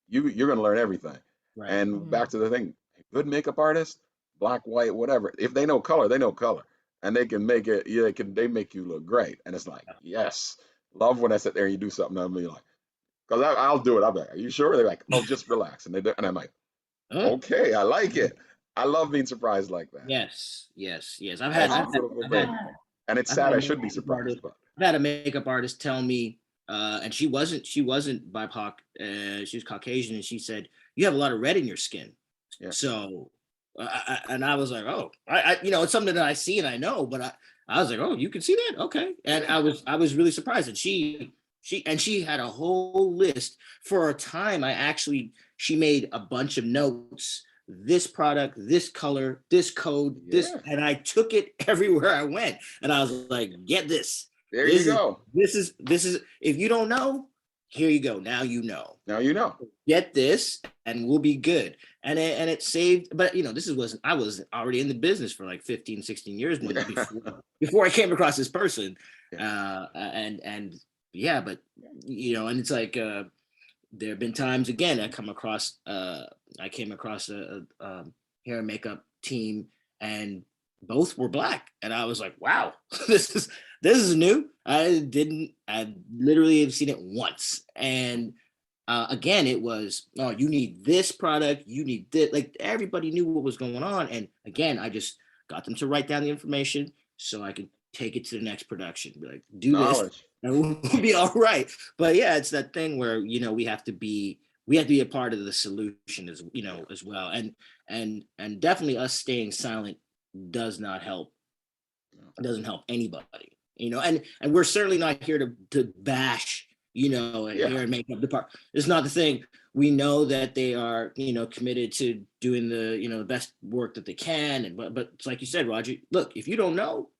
You're going to learn everything. Right. And Mhm. back to the thing, good makeup artist, black, white, whatever. If they know color, they know color, and they can make it. Yeah, they make you look great. And it's like, yes, love when I sit there and you do something. I'm like, because I'll do it. I'll be like, are you sure? They're like, oh, just relax. And they do, and I'm like, Huh? okay, I like it. I love being surprised like that. Yes. I've That's had, a I've had, beautiful I've thing. had, And it's I've sad. had I a should be makeup surprised, artist, but I've had a makeup artist tell me, and she wasn't BIPOC, she was Caucasian, and she said, you have a lot of red in your skin. Yeah. So, and I was like, oh, it's something that I see and I know, but I was like, oh, you can see that? Okay. And I was really surprised. And she had a whole list. For a time, she made a bunch of notes this product, this color, this code, this, Yeah. and I took it everywhere I went. And I was like, get this. There This you is- go. This is, if you don't know, here you go. Now you know. Now you know. Get this and we'll be good. And it saved, but I was already in the business for like 15, 16 years before I came across this person. And yeah, but and it's like there have been times again I came across a hair and makeup team and both were Black, and I was like, wow, this is new. I literally have seen it once, and again, it was, oh, you need this product, you need this. Like everybody knew what was going on, and again, I just got them to write down the information so I could take it to the next production. Be like, do this, and we'll be all right. But yeah, it's that thing where we have to be a part of the solution as well, and definitely us staying silent does not help. It doesn't help anybody, and we're certainly not here to bash hair and makeup department. It's not the thing. We know that they are committed to doing the best work that they can, but it's like you said, Roger, look, if you don't know,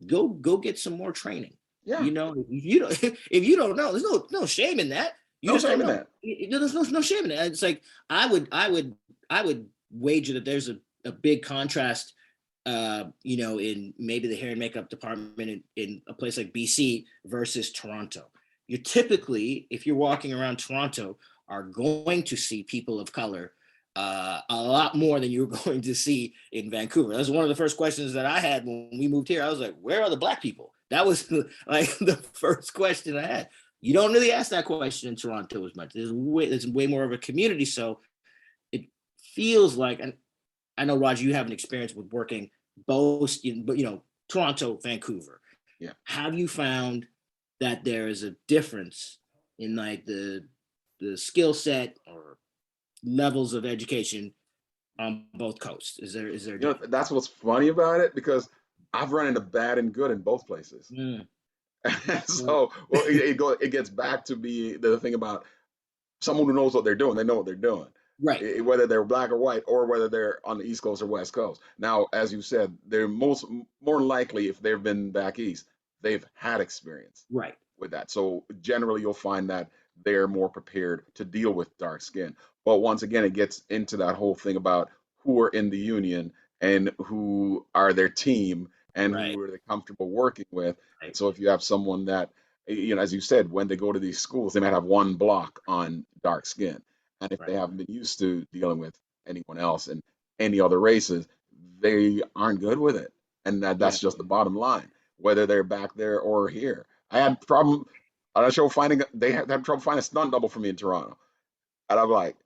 go get some more training. Yeah. If you don't know, there's no shame in that. You just don't know. There's no shame in it. It's like I would wager that there's a big contrast in maybe the hair and makeup department in a place like BC versus Toronto. You typically, if you're walking around Toronto, are going to see people of color a lot more than you're going to see in Vancouver. That's one of the first questions that I had when we moved here. I was like, where are the Black people? That was like the first question I had. You don't really ask that question in Toronto as much. There's way more of a community. So it feels like, and I know, Roger, you have an experience with working both, Toronto, Vancouver. Yeah. Have you found that there is a difference in like the skill set or levels of education on both coasts? Is there that's what's funny about it, because I've run into bad and good in both places. So it gets back to be the thing about someone who knows what they're doing. They know what they're doing. Right. Whether they're Black or white, or whether they're on the East Coast or West Coast. Now, as you said, they're more likely, if they've been back East, they've had experience Right. with that. So generally, you'll find that they're more prepared to deal with dark skin. But once again, it gets into that whole thing about who are in the union and who are their team and Right. who are they comfortable working with. Right. So if you have someone that, as you said, when they go to these schools, they might have one block on dark skin. And if they haven't been used to dealing with anyone else and any other races, they aren't good with it. And that's just the bottom line, whether they're back there or here. I had trouble finding a stunt double for me in Toronto. And I'm like,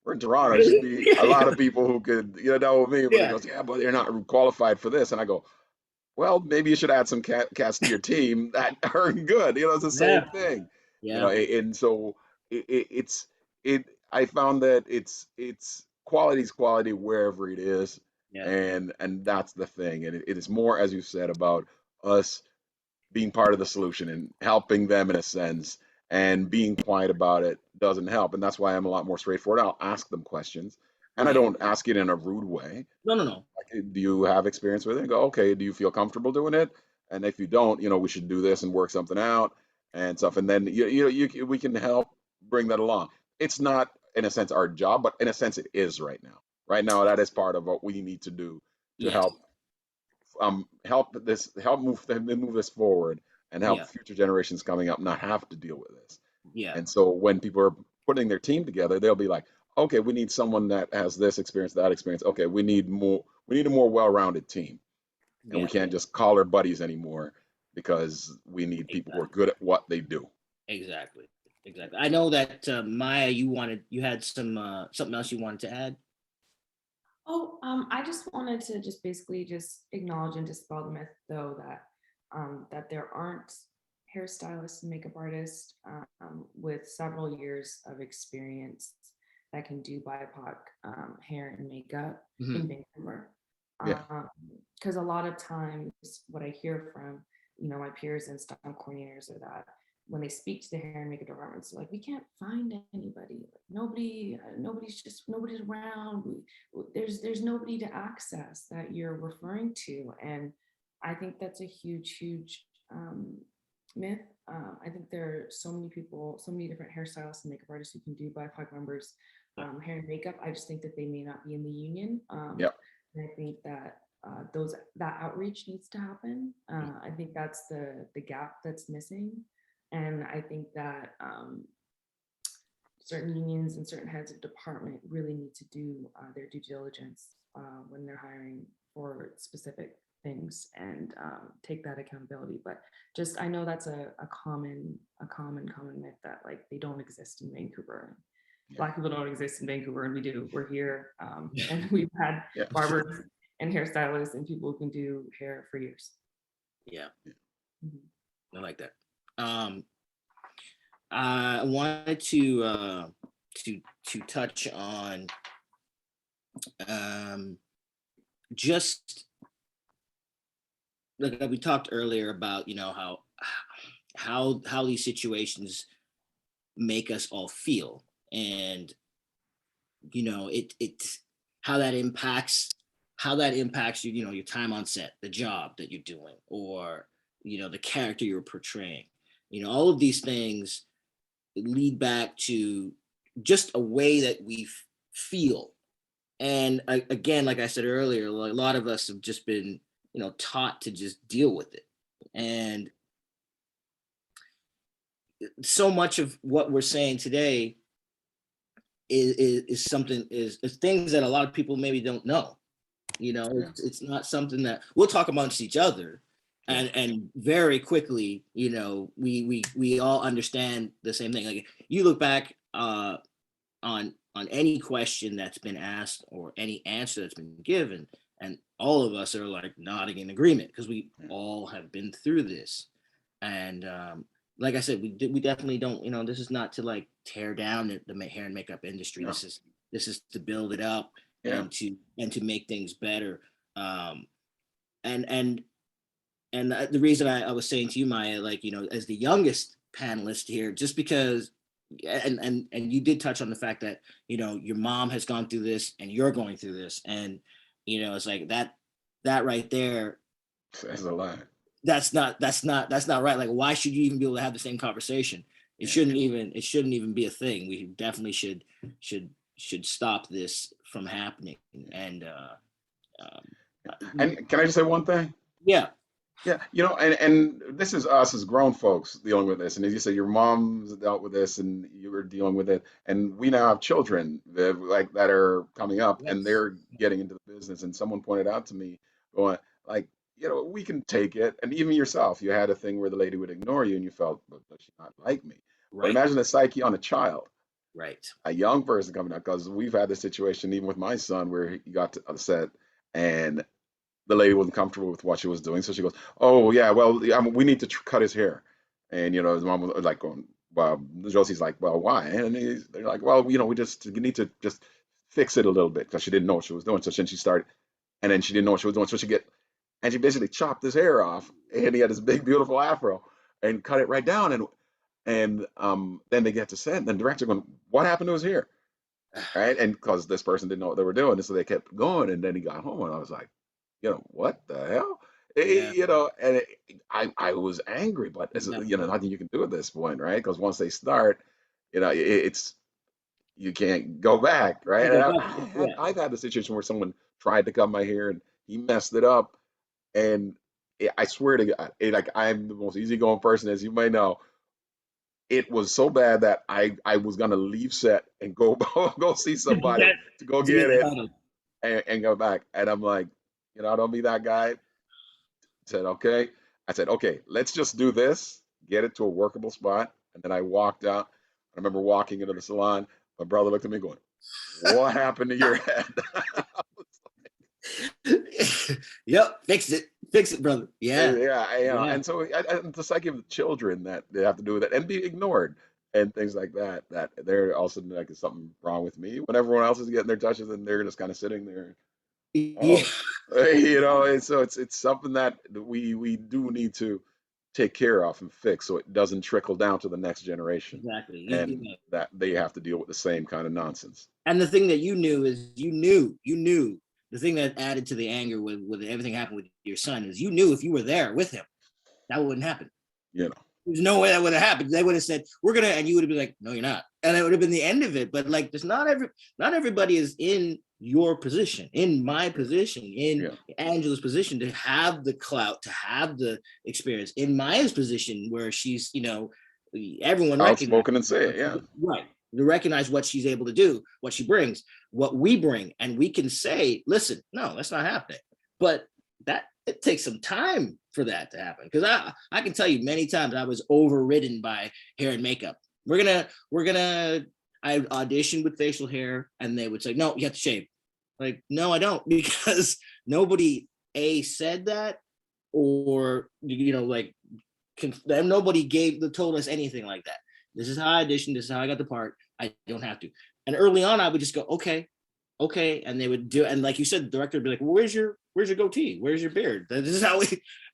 we're in Toronto. There should be a lot of people who could, know me. But he goes, yeah, but they're not qualified for this. And I go, well, maybe you should add some cats to your team that are good. It's the same thing. Yeah. And so I found that it's quality's quality wherever it is. Yeah. And that's the thing. And it is more, as you said, about us being part of the solution and helping them in a sense, and being quiet about it doesn't help. And that's why I'm a lot more straightforward. I'll ask them questions, and I don't ask it in a rude way. No. Like, do you have experience with it? And go, okay, do you feel comfortable doing it? And if you don't, we should do this and work something out and stuff. And then we can help bring that along. It's not, in a sense, our job, but in a sense it is right now. Right now, that is part of what we need to do to help move this forward, and help future generations coming up not have to deal with this. Yeah. And so when people are putting their team together, they'll be like, okay, we need someone that has this experience, that experience. Okay, we need a more well-rounded team. And we can't just call our buddies anymore, because we need people who are good at what they do. Exactly. I know that Maya, you had something else you wanted to add. Oh, I just wanted to basically acknowledge and dispel the myth, though, that there aren't hairstylists and makeup artists with several years of experience that can do BIPOC hair and makeup in Vancouver. Because a lot of times what I hear from my peers and stunt coordinators are that when they speak to the hair and makeup departments, like, we can't find anybody. Like, nobody's around. There's nobody to access that you're referring to. And I think that's a huge myth. I think there are so many people, so many different hairstylists and makeup artists who can do BIPOC members hair and makeup. I just think that they may not be in the union. Yep. And I think that that outreach needs to happen. I think that's the gap that's missing. And I think that certain unions and certain heads of department really need to do their due diligence when they're hiring for specific things and take that accountability. But just, I know that's a common myth that, like, they don't exist in Vancouver. Black people don't exist in Vancouver, and we do. We're here, and we've had barbers and hairstylists and people who can do hair for years. Yeah, I like that. I wanted to touch on just like we talked earlier about, you know, how these situations make us all feel, and you know, it's how that impacts you, you know, your time on set, the job that you're doing, or, you know, the character you're portraying. You know, all of these things lead back to just a way that we feel. And again, like I said earlier, a lot of us have just been, you know, taught to just deal with it. And so much of what we're saying today is things that a lot of people maybe don't know. You know, it's not something that we'll talk amongst each other. And very quickly, you know, we all understand the same thing. Like, you look back on any question that's been asked or any answer that's been given, and all of us are like nodding in agreement because we all have been through this. And like I said, we definitely don't, you know, this is not to like tear down the hair and makeup industry. No. This is to build it up and to make things better. And the reason I was saying to you, Maya, like, you know, as the youngest panelist here, just because, and you did touch on the fact that, you know, your mom has gone through this and you're going through this, and, you know, it's like that right there. That's a lie. That's not right. Like, why should you even be able to have the same conversation? It shouldn't even be a thing. We definitely should stop this from happening. And can I just say one thing? Yeah. Yeah, you know, and this is us as grown folks dealing with this. And as you say, your mom's dealt with this and you were dealing with it. And we now have children that are coming up and they're getting into the business. And someone pointed out to me, going, like, you know, we can take it. And even yourself, you had a thing where the lady would ignore you and you felt, but does she not like me? Right. But imagine the psyche on a child. Right. A young person coming up, because we've had this situation even with my son where he got to the set and the lady wasn't comfortable with what she was doing. So she goes, oh, yeah, well, we need to cut his hair. And, you know, his mom was like going, well, Josie's like, well, why? And they're like, well, you know, we need to just fix it a little bit, because she didn't know what she was doing. So then she started, and then she didn't know what she was doing. So she basically chopped his hair off, and he had this big, beautiful afro and cut it right down. And then they get to set, and the director going, what happened to his hair? Right. And because this person didn't know what they were doing. And so they kept going. And then he got home, and I was like, you know, what the hell? Yeah. You know, and I was angry, but it's, you know, nothing you can do at this point, right? Because once they start, you know, it's, you can't go back, right? And I've had the situation where someone tried to cut my hair and he messed it up. And I swear to God, like, I'm the most easygoing person, as you may know. It was so bad that I was gonna leave set and go see somebody to go get it and go back. And I'm like, you know, don't be that guy. I said, okay, let's just do this, get it to a workable spot. And then I walked out. I remember walking into the salon. My brother looked at me going, what happened to your head? Yep, fix it, brother. Yeah. Yeah. And so the psyche of the children that they have to do with it and be ignored and things like that, that they're also like, is something wrong with me when everyone else is getting their touches and they're just kind of sitting there. Yeah. You know, and so it's something that we do need to take care of and fix so it doesn't trickle down to the next generation. Exactly. And that they have to deal with the same kind of nonsense. And the thing that you knew is you knew the thing that added to the anger with everything happened with your son is you knew if you were there with him, that wouldn't happen. You know. There's no way that would have happened. They would have said, we're gonna, and you would have been like, no, you're not. And it would have been the end of it. But like there's not everybody is in your position, in my position, in Angela's position to have the clout, to have the experience. In Maya's position where she's, everyone outspoken and say it, yeah. Right. To recognize what she's able to do, what she brings, what we bring, and we can say, listen, no, that's not happening. But it takes some time for that to happen. Because I can tell you many times I was overridden by hair and makeup. I auditioned with facial hair and they would say, no, you have to shave. Like, no, I don't, because nobody said that, or nobody told us anything like that. This is how I auditioned. This is how I got the part. I don't have to. And early on, I would just go, okay. And they would do, and like you said, the director would be like, well, where's your goatee? Where's your beard? This is how we,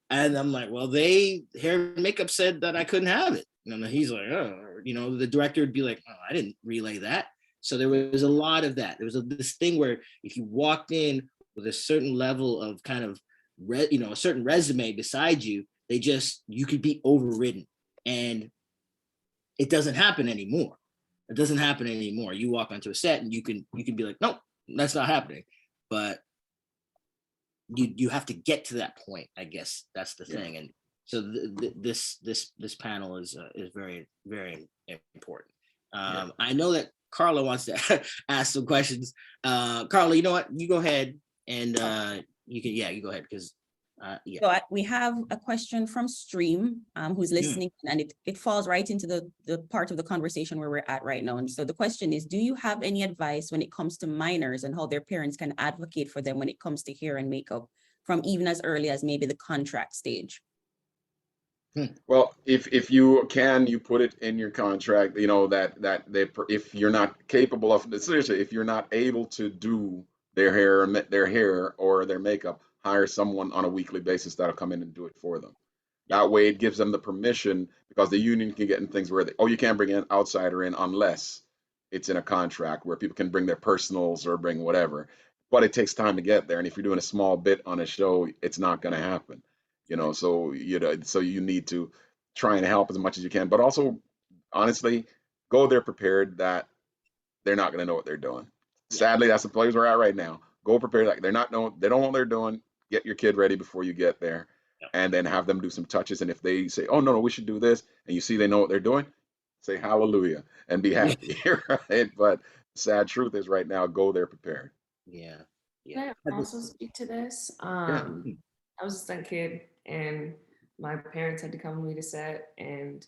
and I'm like, well, hair and makeup said that I couldn't have it. And he's like, oh, the director would be like, oh, I didn't relay that. So there was a lot of that. There was this thing where if you walked in with a certain level of kind of, a certain resume beside you, you could be overridden. And it doesn't happen anymore. You walk onto a set and you can be like, nope, that's not happening. But you have to get to that point. I guess that's the thing. And so this panel is very, very important. I know that Karla wants to ask some questions. Karla, you know what? You go ahead and you go ahead because. So we have a question from Stream, who's listening, and it falls right into the part of the conversation where we're at right now. And so the question is, do you have any advice when it comes to minors and how their parents can advocate for them when it comes to hair and makeup from even as early as maybe the contract stage? Well, if you can, you put it in your contract, that if you're not capable of, seriously, if you're not able to do their hair or their makeup, hire someone on a weekly basis that'll come in and do it for them. That way it gives them the permission, because the union can get in things where you can't bring an outsider in unless it's in a contract where people can bring their personals or bring whatever. But it takes time to get there. And if you're doing a small bit on a show, it's not going to happen. So you need to try and help as much as you can, but also honestly, go there prepared that they're not going to know what they're doing. Sadly, that's the place we're at right now. Go prepared like they don't know what they're doing. Get your kid ready before you get there, and then have them do some touches. And if they say, oh, no, we should do this, and you see they know what they're doing, say hallelujah and be happy, right? But sad truth is right now, go there prepared. Yeah. Can I also speak to this? I was a stunt kid, and my parents had to come with me to set, and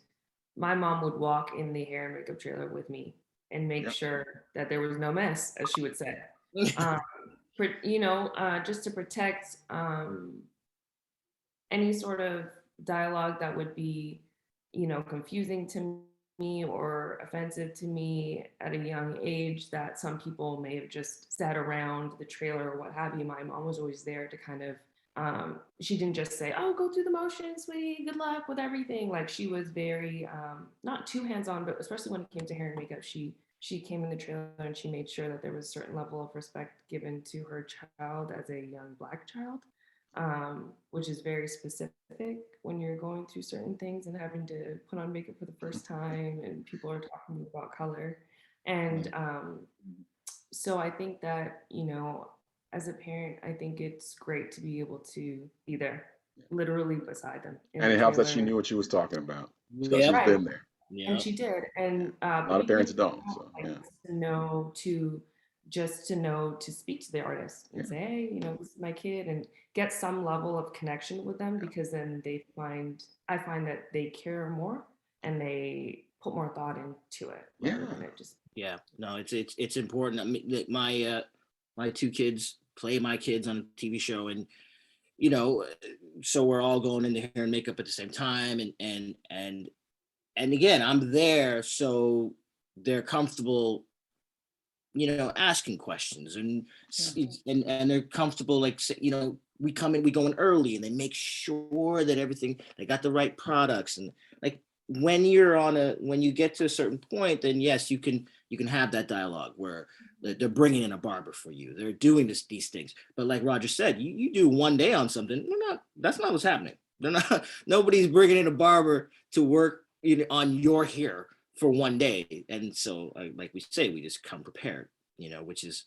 my mom would walk in the hair and makeup trailer with me and make sure that there was no mess, as she would say. Just to protect any sort of dialogue that would be, confusing to me or offensive to me at a young age that some people may have just sat around the trailer or what have you. My mom was always there to kind of, she didn't just say, oh, go through the motions, sweetie, good luck with everything. Like, she was very, not too hands-on, but especially when it came to hair and makeup, she came in the trailer and she made sure that there was a certain level of respect given to her child as a young Black child, which is very specific when you're going through certain things and having to put on makeup for the first time and people are talking about color. And so I think that, as a parent, I think it's great to be able to be there, literally beside them. And it helps that she knew what she was talking about. Because she's been there. Yeah. And she did. And a lot of parents don't. So, to know to speak to the artist and say, hey, this is my kid, and get some level of connection with them, because then I find that they care more and they put more thought into it. Than it just. Yeah, no, it's important. I mean, my two kids play my kids on a TV show, and so we're all going into hair and makeup at the same time, and again, I'm there so they're comfortable asking questions and they're comfortable, like, we come in, we go in early and they make sure that everything, they got the right products. And like, when you get to a certain point, then yes, you can have that dialogue where they're bringing in a barber for you. They're doing these things. But like Roger said, you do one day on something, that's not what's happening. Nobody's bringing in a barber to work on your hair for one day. And so, like we say, we just come prepared, which is,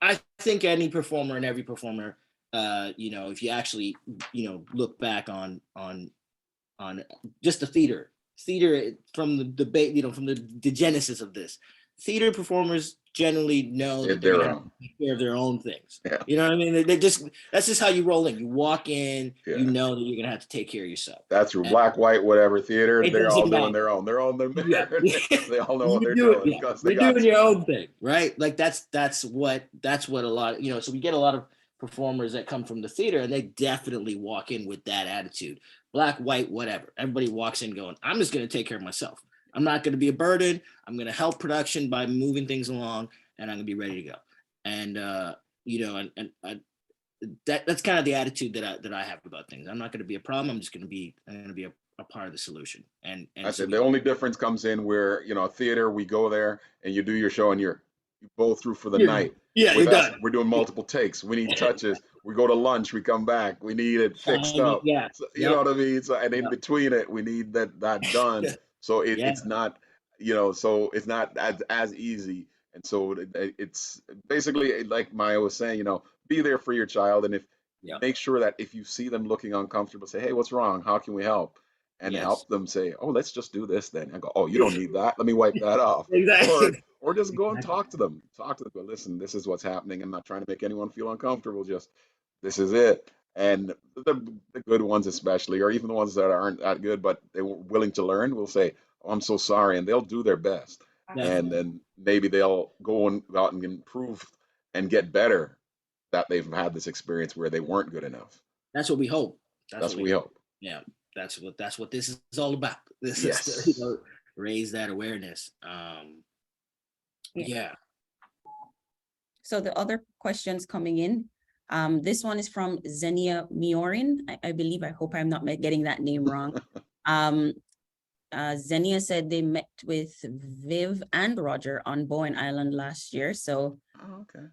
I think any performer and every performer, if you actually, look back on just the theater from the debate, from the genesis of this, theater performers generally know that they're going to take care of their own things. Yeah. You know what I mean? That's just how you roll in. You walk in, Yeah. you know that you're going to have to take care of yourself. That's through black, white, whatever theater. It They're all doesn't doing matter. their own. They're on their Yeah. They all know what they're You're doing because they doing got your own thing, right? Like that's what a lot of, so we get a lot of performers that come from the theater and they definitely walk in with that attitude. Black, white, whatever. Everybody walks in going, I'm just going to take care of myself. I'm not going to be a burden. I'm going to help production by moving things along, and I'm going to be ready to go. And that's kind of the attitude that I have about things. I'm not going to be a problem. I'm going to be a part of the solution. And I said the only difference comes in where, a theater, we go there and you do your show and you go through for the night. Yeah, With you're us, done. we're doing multiple takes. We need touches. We go to lunch. We come back. We need it fixed up. Yeah. So, you know what I mean? So, and in between it, we need that done. So it's not, so it's not as easy. And so it's basically like Maya was saying, be there for your child. And make sure that if you see them looking uncomfortable, say, hey, what's wrong? How can we help? And help them say, oh, let's just do this then. I go, oh, you don't need that. Let me wipe that off. Exactly. Or just go and talk to them. Go, listen, this is what's happening. I'm not trying to make anyone feel uncomfortable. Just, this is it. And the good ones especially, or even the ones that aren't that good, but they were willing to learn, will say, oh, I'm so sorry. And they'll do their best. And then maybe they'll go out and improve and get better that they've had this experience where they weren't good enough. That's what we hope. That's what we hope. Yeah. That's what this is all about. This Yes. is to, raise that awareness. Yeah. So the other questions coming in, this one is from Xenia Miorin. I believe, I hope I'm not getting that name wrong. Xenia said they met with Viv and Roger on Bowen Island last year. So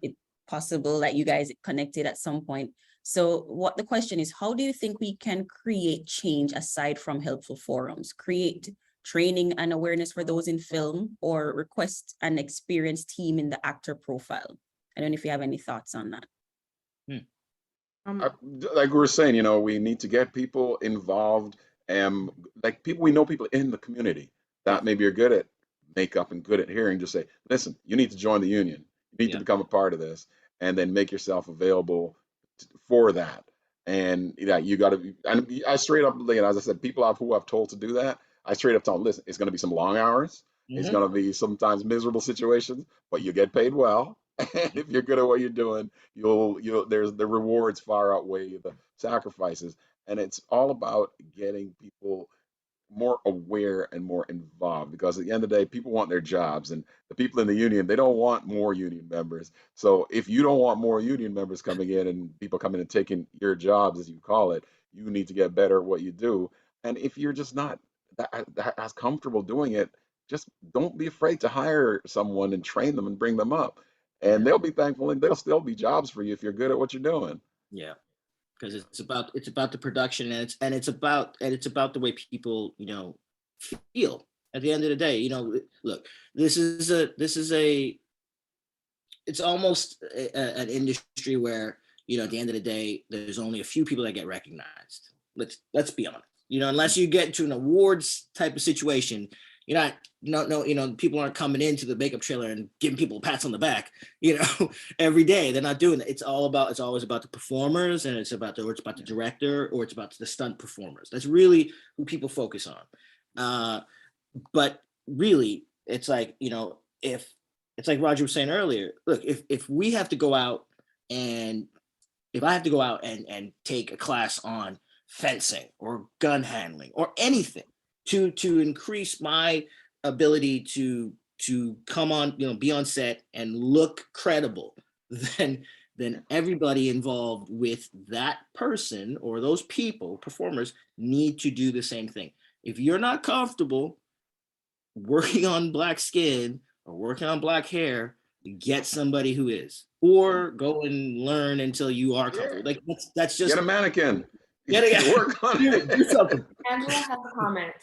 it's possible that you guys connected at some point. So what the question is, how do you think we can create change aside from helpful forums? Create training and awareness for those in film, or request an experienced team in the actor profile? I don't know if you have any thoughts on that. Like we were saying, we need to get people involved, and like we know people in the community that maybe are good at makeup and good at hearing. Just say, listen, you need to join the union. You need to become a part of this, and then make yourself available for that. And you got to be, and I straight up, as I said, people who I've told to do that, I straight up tell them, listen, it's going to be some long hours. It's going to be sometimes miserable situations, but you get paid well. And if you're good at what you're doing, there's the rewards far outweigh the sacrifices. And it's all about getting people more aware and more involved, because at the end of the day, people want their jobs, and the people in the union, they don't want more union members. So if you don't want more union members coming in and people coming and taking your jobs, as you call it, you need to get better at what you do. And if you're just not that as comfortable doing it, just don't be afraid to hire someone and train them and bring them up. And they'll be thankful, and there'll still be jobs for you if you're good at what you're doing. Yeah. Because it's about the production, and it's about the way people feel at the end of the day. Look, it's almost an industry where at the end of the day, there's only a few people that get recognized. Let's be honest. Unless you get to an awards type of situation, people aren't coming into the makeup trailer and giving people pats on the back, every day. They're not doing that. It's always about the performers, and it's about the director, or it's about the stunt performers. That's really who people focus on. But really, it's like, if it's like Roger was saying earlier, look, if we have to go out, and if I have to go out and take a class on fencing or gun handling or anything to increase my ability to to come on, be on set and look credible, then everybody involved with that person or those people, performers, need to do the same thing. If you're not comfortable working on black skin or working on black hair, get somebody who is, or go and learn until you are comfortable. Like that's just Get a mannequin. Get Work on it. do something. Angela has a comment.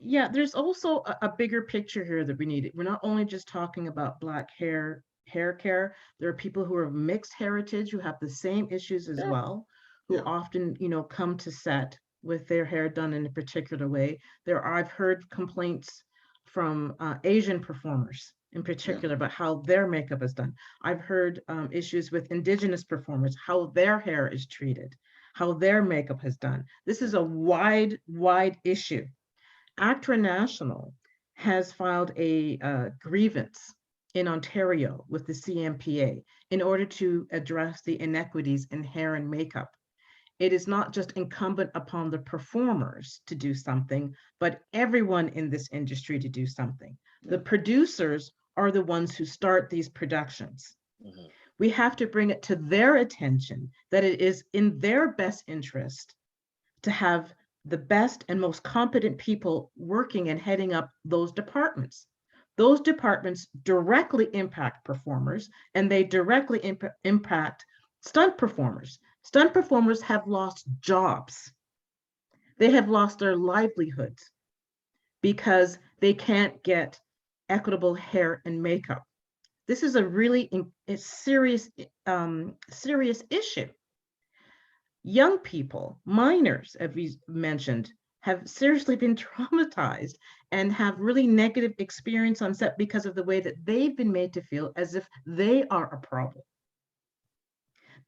Yeah, there's also a bigger picture here that we need. We're not only just talking about black hair care. There are people who are of mixed heritage who have the same issues as well, who often, come to set with their hair done in a particular way. I've heard complaints from Asian performers in particular about how their makeup is done. I've heard issues with Indigenous performers, how their hair is treated, how their makeup is done. This is a wide issue. ACTRA National has filed a grievance in Ontario with the CMPA in order to address the inequities in hair and makeup. It is not just incumbent upon the performers to do something, but everyone in this industry to do something. The producers are the ones who start these productions. We have to bring it to their attention that it is in their best interest to have the best and most competent people working and heading up those departments. Those departments directly impact performers, and they directly impact stunt performers. Stunt performers have lost jobs. They have lost their livelihoods because they can't get equitable hair and makeup. This is a really serious issue. Young people, minors, as we mentioned, have seriously been traumatized and have really negative experience on set because of the way that they've been made to feel as if they are a problem.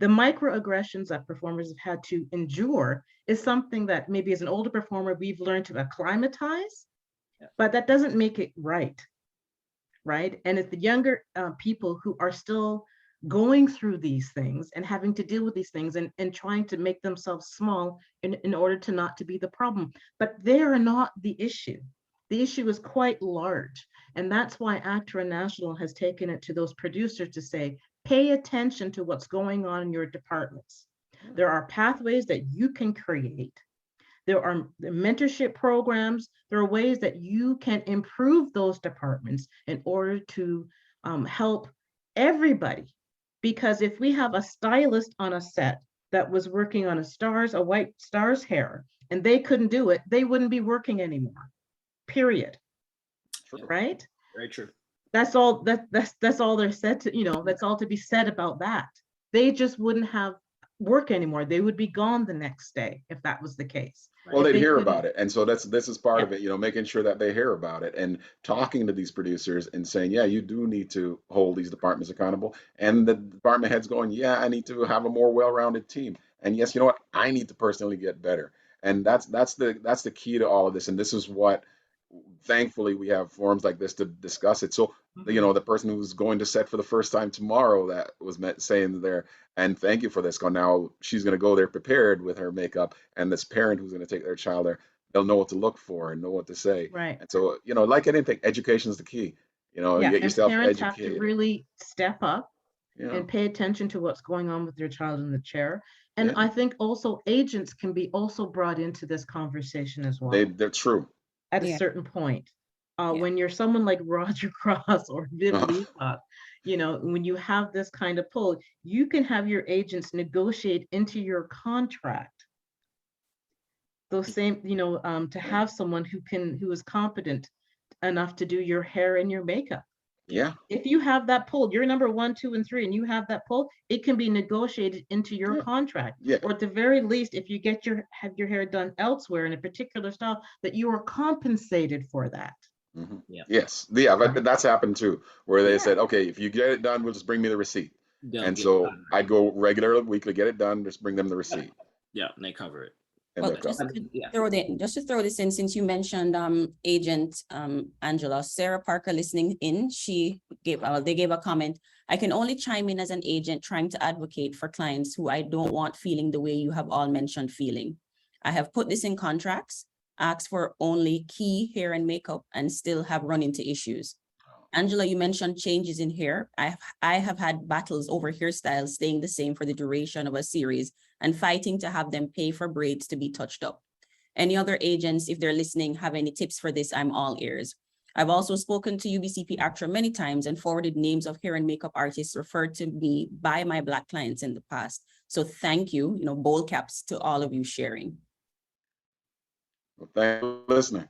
The microaggressions that performers have had to endure is something that maybe as an older performer, we've learned to acclimatize, but that doesn't make it right? And it's the younger people who are still going through these things and having to deal with these things and trying to make themselves small in order to not to be the problem. But they are not the issue. The issue is quite large. And that's why ACTRA National has taken it to those producers to say, pay attention to what's going on in your departments. There are pathways that you can create. There are mentorship programs. There are ways that you can improve those departments in order to help everybody. Because if we have a stylist on a set that was working on a white star's hair, and they couldn't do it, they wouldn't be working anymore, period. Right? Very true. That's all that's all they're said to, that's all to be said about that. They just wouldn't have work anymore. They would be gone the next day if that was the case. Well, they'd hear about it. And so this is part of it, making sure that they hear about it and talking to these producers and saying, yeah, you do need to hold these departments accountable. And the department heads going, yeah, I need to have a more well-rounded team. And yes, you know what? I need to personally get better. And that's the key to all of this. And this is what, thankfully, we have forums like this to discuss it. So, the person who's going to set for the first time tomorrow that was saying there, and thank you for this. Now she's going to go there prepared with her makeup, and this parent who's going to take their child there, they'll know what to look for and know what to say. Right. And so, like anything, education is the key. Get yourself parents educated. have to really step up and pay attention to what's going on with their child in the chair. And I think also agents can be also brought into this conversation as well. They're true. At a certain point. When you're someone like Roger Cross or Viv Leacock, when you have this kind of pull, you can have your agents negotiate into your contract those same, to have someone who is competent enough to do your hair and your makeup. Yeah. If you have that pull, you're number 1, 2, and 3, and you have that pull, it can be negotiated into your contract. Yeah. Or at the very least, if you have your hair done elsewhere in a particular style, that you are compensated for that. Mm-hmm. Yeah. Yes. Yeah, but that's happened too, where they said, okay, if you get it done, we'll just bring me the receipt. So I'd go regularly, weekly, get it done, just bring them the receipt. Yeah, and they cover it. Well, just to throw this in, since you mentioned agent Angela, Sarah Parker listening in, they gave a comment. I can only chime in as an agent trying to advocate for clients who I don't want feeling the way you have all mentioned feeling. I have put this in contracts. ask for only key hair and makeup, and still have run into issues. Angela, you mentioned changes in hair. I have had battles over hairstyles staying the same for the duration of a series and fighting to have them pay for braids to be touched up. Any other agents, if they're listening, have any tips for this, I'm all ears. I've also spoken to UBCP ACTRA many times and forwarded names of hair and makeup artists referred to me by my Black clients in the past. So thank you, bold caps to all of you sharing. Well, thanks for listening.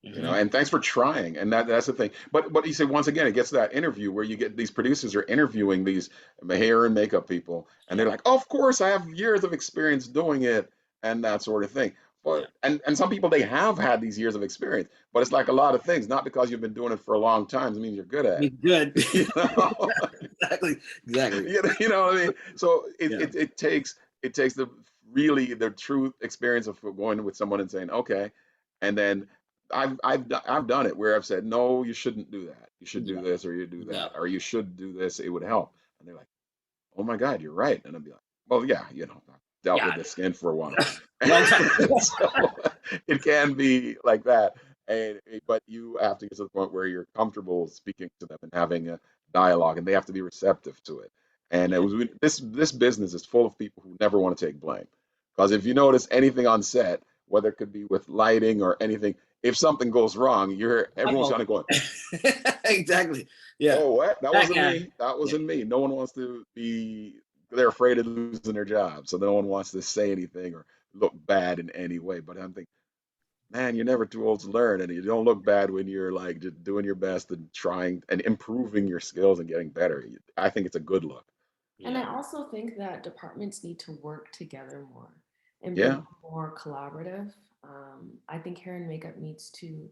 And thanks for trying. And that's the thing. But you say, once again, it gets to that interview where you get these producers are interviewing these hair and makeup people, and they're like, oh, of course, I have years of experience doing it and that sort of thing. But and some people, they have had these years of experience, but it's like a lot of things, not because you've been doing it for a long time, it means you're good at it. You're good. Exactly. You know what I mean? So it takes the true experience of going with someone and saying, okay, and then I've done it where I've said, no, you shouldn't do that. You should do this, or you do that, or you should do this. It would help. And they're like, oh my God, you're right. And I'd be like, well, yeah, I've dealt with the skin for a while. So it can be like that. But you have to get to the point where you're comfortable speaking to them and having a dialogue, and they have to be receptive to it. And this business is full of people who never want to take blame. Because if you notice anything on set, whether it could be with lighting or anything, if something goes wrong, everyone's kind of going, exactly. Yeah. Oh, what? That wasn't me. That wasn't me. No one wants to be, they're afraid of losing their job. So no one wants to say anything or look bad in any way. But I'm thinking, man, you're never too old to learn. And you don't look bad when you're like just doing your best and trying and improving your skills and getting better. I think it's a good look. And I also think that departments need to work together more and be more collaborative. I think hair and makeup needs to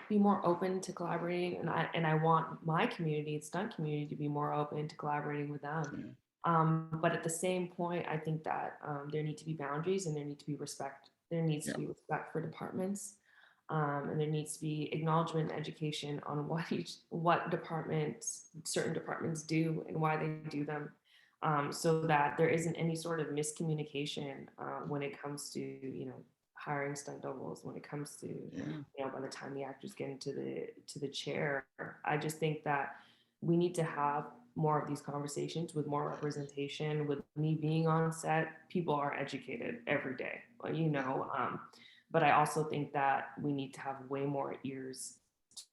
be more open to collaborating, and I want my community, the stunt community, to be more open to collaborating with them. But at the same point, I think that there need to be boundaries, and there needs to be respect. There needs to be respect for departments, and there needs to be acknowledgement and education on what certain departments do and why they do them. So that there isn't any sort of miscommunication when it comes to hiring stunt doubles, when it comes to by the time the actors get into the chair. I just think that we need to have more of these conversations with more representation. With me being on set, people are educated every day, but I also think that we need to have way more ears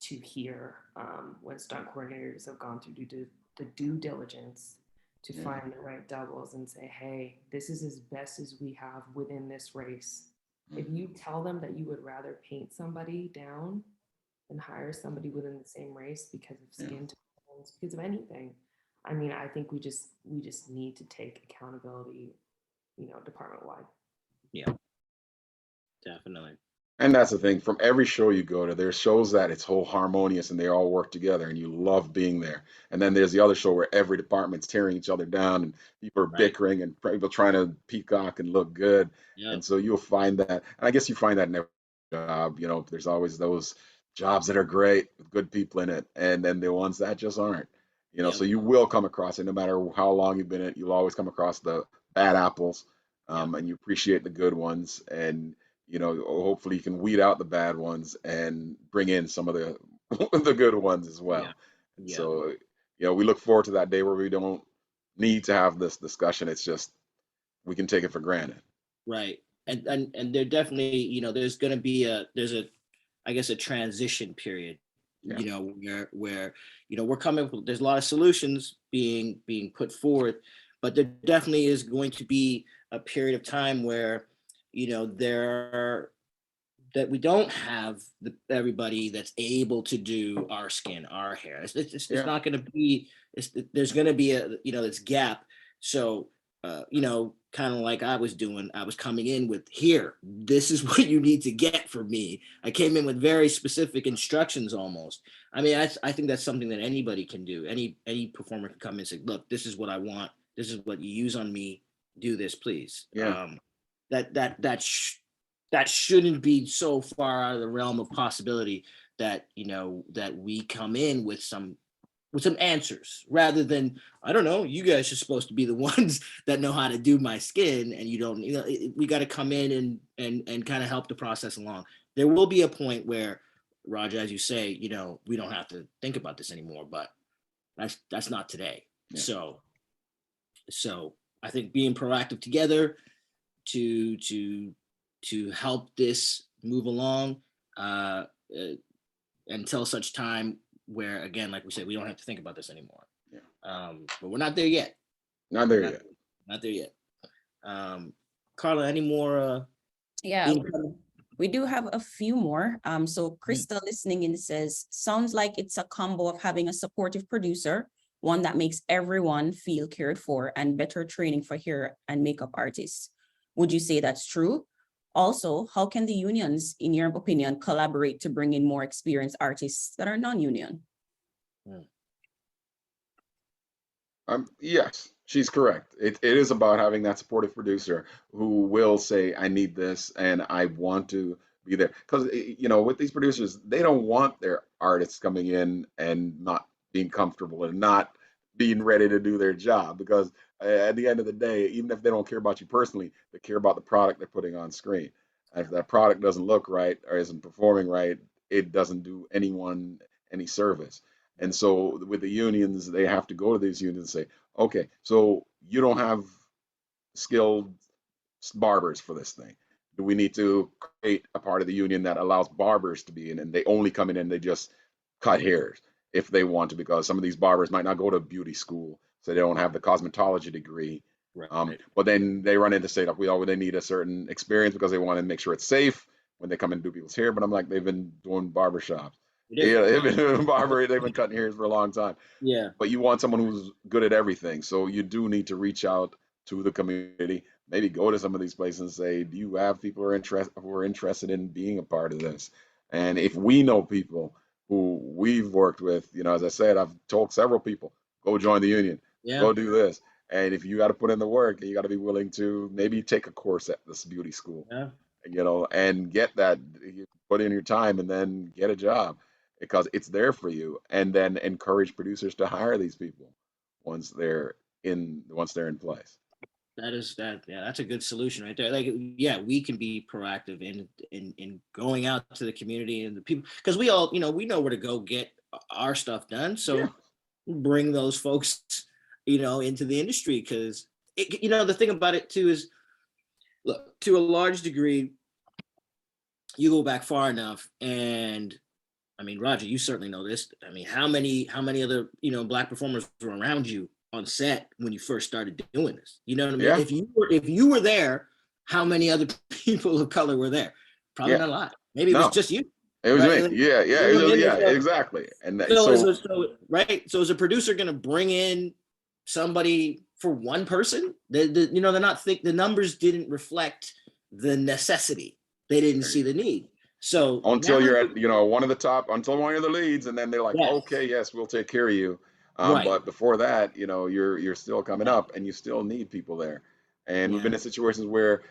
to hear when stunt coordinators have gone through the due diligence to find the right doubles and say, hey, this is as best as we have within this race. If you tell them that you would rather paint somebody down than hire somebody within the same race because of skin tones, because of anything, I mean, I think we just need to take accountability, department wide. Yeah, definitely. And that's the thing. From every show you go to, there's shows that it's whole harmonious and they all work together and you love being there. And then there's the other show where every department's tearing each other down and people are bickering and people trying to peacock and look good. And so you'll find that. And I guess you find that in every job. There's always those jobs that are great with good people in it, and then the ones that just aren't. So you will come across it no matter how long you've been in it. You'll always come across the bad apples, and you appreciate the good ones. And hopefully you can weed out the bad ones and bring in some of the the good ones as well. So, we look forward to that day where we don't need to have this discussion. It's just, we can take it for granted. Right. And there definitely, there's going to be I guess a transition period, where we're coming, there's a lot of solutions being put forth, but there definitely is going to be a period of time where that we don't have everybody that's able to do our skin, our hair. It's not going to be. There's going to be this gap. So kind of like I was doing. I was coming in with, here, this is what you need to get from me. I came in with very specific instructions almost. I mean, I think that's something that anybody can do. Any performer can come in and say, look, this is what I want. This is what you use on me. Do this, please. That shouldn't be so far out of the realm of possibility that that we come in with some with some answers rather than, I don't know, you guys are supposed to be the ones that know how to do my skin, and you don't, we got to come in and kind of help the process along. There will be a point where, Roger, as you say, we don't have to think about this anymore, but that's not today. Yeah. So I think being proactive together to help this move along until such time where, again, like we said, we don't have to think about this anymore. Yeah. But we're not there yet. Not there yet. Not there yet. Karla, any more? Yeah, we do have a few more. So Krista listening in says, sounds like it's a combo of having a supportive producer, one that makes everyone feel cared for, and better training for hair and makeup artists. Would you say that's true? Also, how can the unions, in your opinion, collaborate to bring in more experienced artists that are non-union? Yes, she's correct. It is about having that supportive producer who will say, I need this and I want to be there. Because, with these producers, they don't want their artists coming in and not being comfortable and not being ready to do their job. Because at the end of the day, even if they don't care about you personally, they care about the product they're putting on screen. And if that product doesn't look right or isn't performing right, it doesn't do anyone any service. And so with the unions, they have to go to these unions and say, okay, so you don't have skilled barbers for this thing. Do we need to create a part of the union that allows barbers to be in, and they only come in and they just cut hairs if they want to, because some of these barbers might not go to beauty school, so they don't have the cosmetology degree. Right. But then they run into say that they need a certain experience because they want to make sure it's safe when they come in and do people's hair. But I'm like, they've been doing barbershops. Yeah, they've been doing they've been cutting hairs for a long time. Yeah. But you want someone who's good at everything. So you do need to reach out to the community, maybe go to some of these places and say, do you have people who are interested in being a part of this? And if we know people who we've worked with, as I said, I've told several people, go join the union, go do this. And if you got to put in the work, you got to be willing to maybe take a course at this beauty school, and get that, you put in your time and then get a job because it's there for you. And then encourage producers to hire these people once they're in place. That's a good solution right there. Like, we can be proactive in going out to the community and the people, because we all, we know where to go get our stuff done. So bring those folks, into the industry, because the thing about it too is, look, to a large degree, you go back far enough, and I mean, Roger, you certainly know this. I mean, how many other Black performers were around you on set when you first started doing this? You know what I mean? Yeah. If you were there, how many other people of color were there? Probably not a lot. Maybe it was just you. It was me. Exactly. And so is a producer going to bring in somebody for one person? They're not the numbers didn't reflect the necessity. They didn't see the need. So until you're at one of the top, until one of the leads, and then they're like, okay, yes, we'll take care of you. But before that, you're still coming up, and you still need people there. And we've been in situations where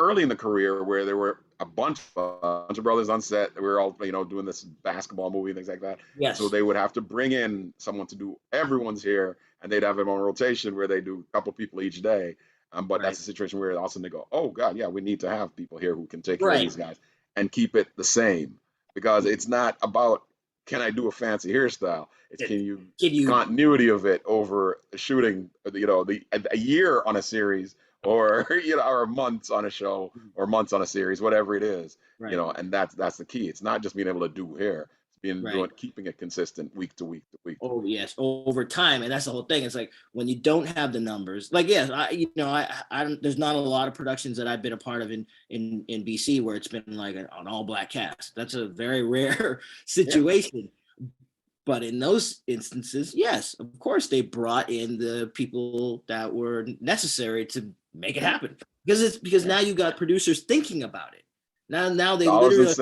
early in the career where there were a bunch of brothers on set. We were all doing this basketball movie and things like that. Yes. So they would have to bring in someone to do everyone's hair, and they'd have them on rotation where they do a couple people each day. But that's a situation where all of a sudden they go, oh God, yeah, we need to have people here who can take care of these guys and keep it the same, because it's not about, can I do a fancy hairstyle? It's can you continuity of it over shooting, a year on a series, or or months on a show, or months on a series, whatever it is, and that's the key. It's not just being able to do hair. It's keeping it consistent week to week to week. Oh yes, over time, and that's the whole thing. It's like when you don't have the numbers. Like I there's not a lot of productions that I've been a part of in BC where it's been like an all Black cast. That's a very rare situation. Yeah. But in those instances, yes, of course, they brought in the people that were necessary to make it happen. Because now you got producers thinking about it. Now they literally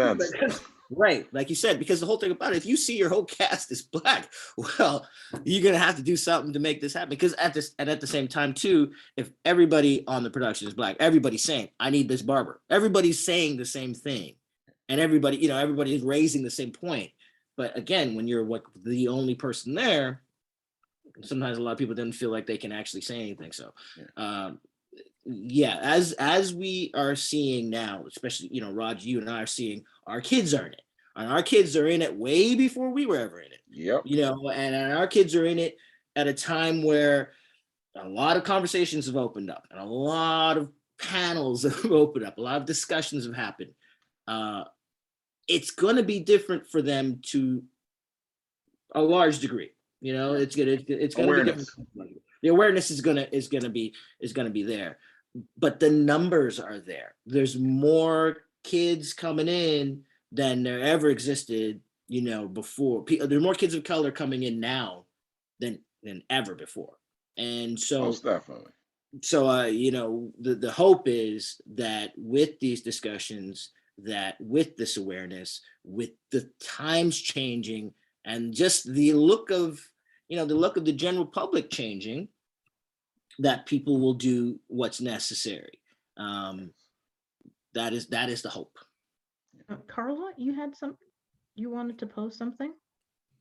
right, like you said, because the whole thing about it, if you see your whole cast is Black, well, you're gonna have to do something to make this happen. Because at the same time too, if everybody on the production is Black, everybody's saying, I need this barber. Everybody's saying the same thing, and everybody is raising the same point. But again, when you're the only person there, sometimes a lot of people don't feel like they can actually say anything. So yeah, as we are seeing now, especially, Raj, you and I are seeing our kids are in it. And our kids are in it way before we were ever in it. Yep. And our kids are in it at a time where a lot of conversations have opened up and a lot of panels have opened up, a lot of discussions have happened. It's going to be different for them to a large degree. It's going to be different. The awareness is going to be there, but the numbers are there. There's more kids coming in than there ever existed, before. There are more kids of color coming in now than ever before. And so most definitely. So, the hope is that with these discussions, that with this awareness, with the times changing and just the look of the general public changing, that people will do what's necessary. That is the hope. Karla, you wanted to post something?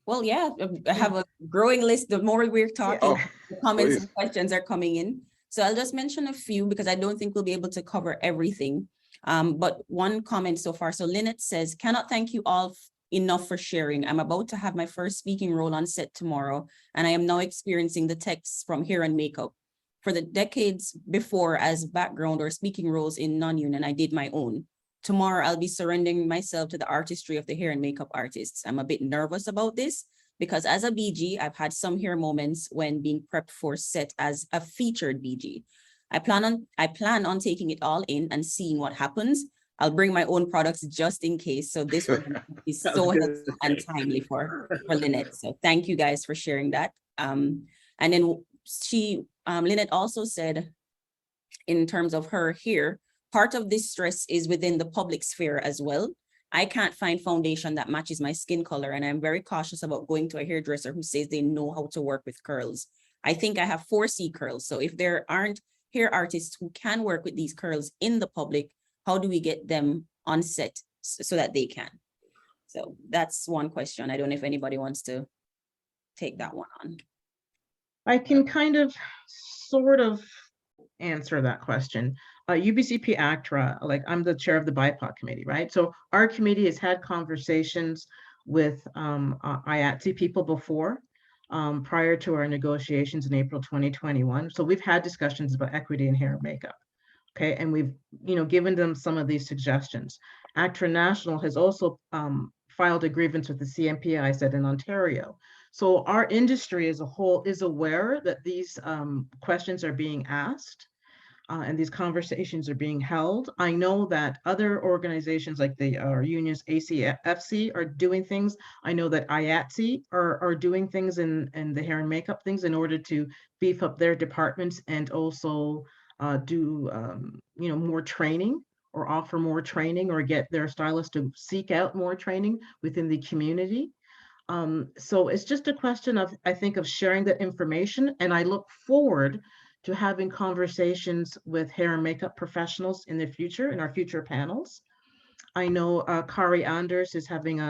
Well, yeah, I have a growing list. The more we're talking, Yeah. the comments Please. and questions are coming in. So I'll just mention a few because I don't think we'll be able to cover everything. But one comment so far. So Lynette says, cannot thank you all enough for sharing. I'm about to have my first speaking role on set tomorrow, and I am now experiencing the texts from hair and makeup. For the decades before, as background or speaking roles in non-union, I did my own. Tomorrow, I'll be surrendering myself to the artistry of the hair and makeup artists. I'm a bit nervous about this because as a BG, I've had some hair moments when being prepped for set as a featured BG. I plan on taking it all in and seeing what happens. I'll bring my own products just in case. So this is so helpful and timely for Lynette. So thank you guys for sharing that. And then Lynette also said, in terms of her hair, part of this stress is within the public sphere as well. I can't find foundation that matches my skin color, and I'm very cautious about going to a hairdresser who says they know how to work with curls. I think I have 4C curls, so if there aren't hair artists who can work with these curls in the public, how do we get them on set so that they can? So that's one question. I don't know if anybody wants to take that one on. I can kind of sort of answer that question. UBCP ACTRA, like I'm the chair of the BIPOC committee, right? So our committee has had conversations with IATSE people before, prior to our negotiations in April 2021. So we've had discussions about equity in hair and makeup, okay? And we've, given them some of these suggestions. ACTRA National has also filed a grievance with the CMPA, I said, in Ontario. So our industry as a whole is aware that these questions are being asked and these conversations are being held. I know that other organizations like our unions, ACFC, are doing things. I know that IATSE are doing things in the hair and makeup things in order to beef up their departments and also do more training or offer more training or get their stylists to seek out more training within the community. So it's just a question of, I think, of sharing that information. And I look forward to having conversations with hair and makeup professionals in the future, in our future panels. I know Kari Anders is having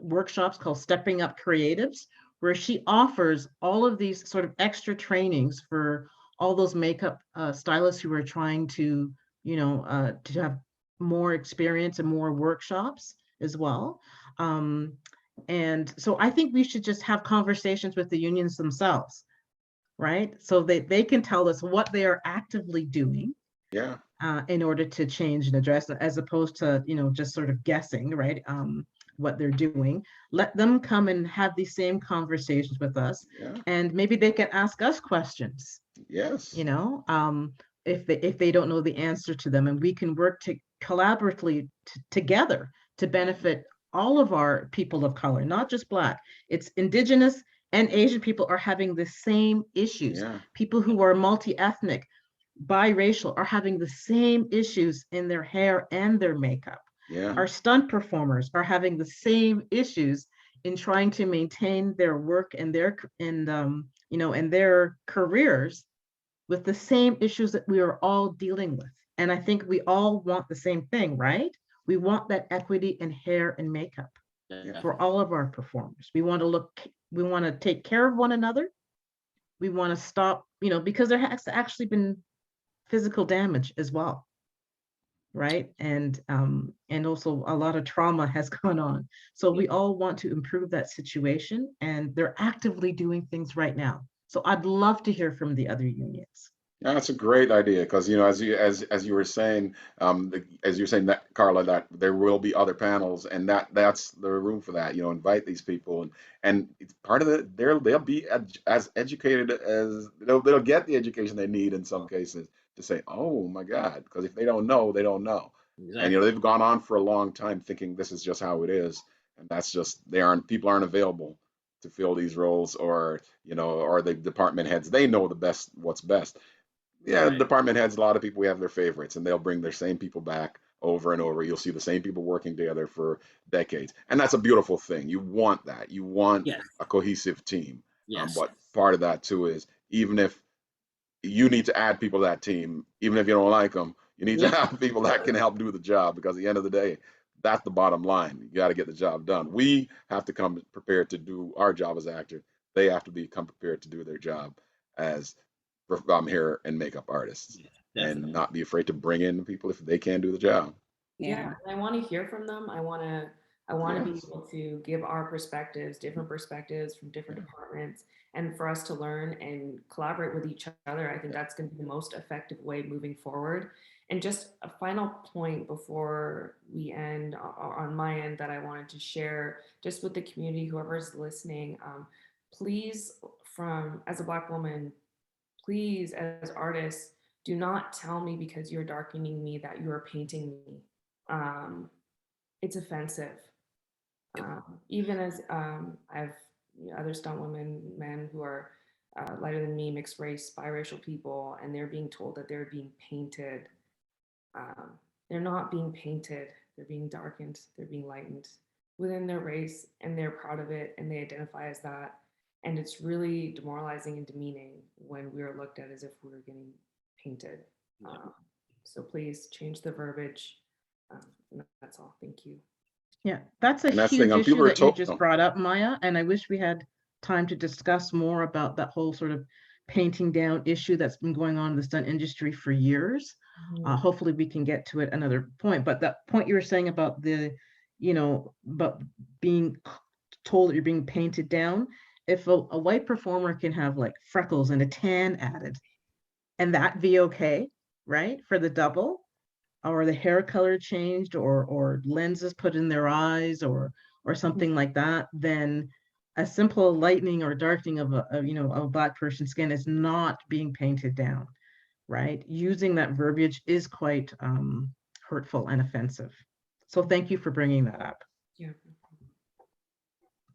workshops called Stepping Up Creatives, where she offers all of these sort of extra trainings for all those makeup stylists who are trying to, to have more experience and more workshops as well. And so I think we should just have conversations with the unions themselves, right? So they can tell us what they are actively doing in order to change and address it, as opposed to, just sort of guessing, right? What they're doing. Let them come and have these same conversations with us, and maybe they can ask us questions. Yes. If they don't know the answer to them, and we can work collaboratively together to benefit all of our people of color, not just Black. It's Indigenous and Asian people are having the same issues. People who are multi-ethnic, biracial are having the same issues in their hair and their makeup. Our stunt performers are having the same issues in trying to maintain their work and their careers with the same issues that we are all dealing with. And I think we all want the same thing, right? We want that equity in hair and makeup. for all of our performers. We want to take care of one another. We want to stop, because there has actually been physical damage as well, right? And also a lot of trauma has gone on. So we all want to improve that situation, and they're actively doing things right now. So I'd love to hear from the other unions. Yeah, that's a great idea because as you were saying, as you're saying that, Karla, that there will be other panels, and that's the room for that. Invite these people, and it's part of the they'll be as educated as they'll get the education they need in some cases to say, oh my God, because if they don't know, they don't know. Exactly. And they've gone on for a long time thinking this is just how it is, and that's just people aren't available to fill these roles, or the department heads, they know what's best. Yeah, Right. department heads, a lot of people, we have their favorites, and they'll bring their same people back over and over. You'll see the same people working together for decades. And that's a beautiful thing. You want that. You want Yes. a cohesive team. Yes. But part of that too is, even if you need to add people to that team, even if you don't like them, you need to have people that can help do the job, because at the end of the day, that's the bottom line. You got to get the job done. We have to come prepared to do our job as actors. They have to become prepared to do their job as hair and makeup artists, and not be afraid to bring in people if they can't do the job. Yeah, and I want to hear from them. I want to be Yes. able to give our perspectives, different perspectives from different departments, and for us to learn and collaborate with each other. I think that's going to be the most effective way moving forward. And just a final point before we end on my end that I wanted to share just with the community, whoever's listening, please, as a Black woman, please, as artists, do not tell me because you're darkening me that you are painting me. It's offensive. Even as I've other stunt women, men who are lighter than me, mixed race, biracial people, and they're being told that they're being painted. They're not being painted. They're being darkened. They're being lightened within their race, and they're proud of it, and they identify as that. And it's really demoralizing and demeaning when we are looked at as if we were getting painted. So please change the verbiage. And that's all. Thank you. Yeah, that's a And that's the huge thing, issue people are that you told- just brought up, Maya. And I wish we had time to discuss more about that whole sort of painting down issue that's been going on in the stunt industry for years. Hopefully we can get to it another point. But that point you were saying about about being told that you're being painted down, if a white performer can have like freckles and a tan added, and that be okay, right? For the double, or the hair color changed, or lenses put in their eyes, or something like that, then a simple lightening or darkening of a Black person's skin is not being painted down, right? Using that verbiage is quite hurtful and offensive. So thank you for bringing that up. Yeah.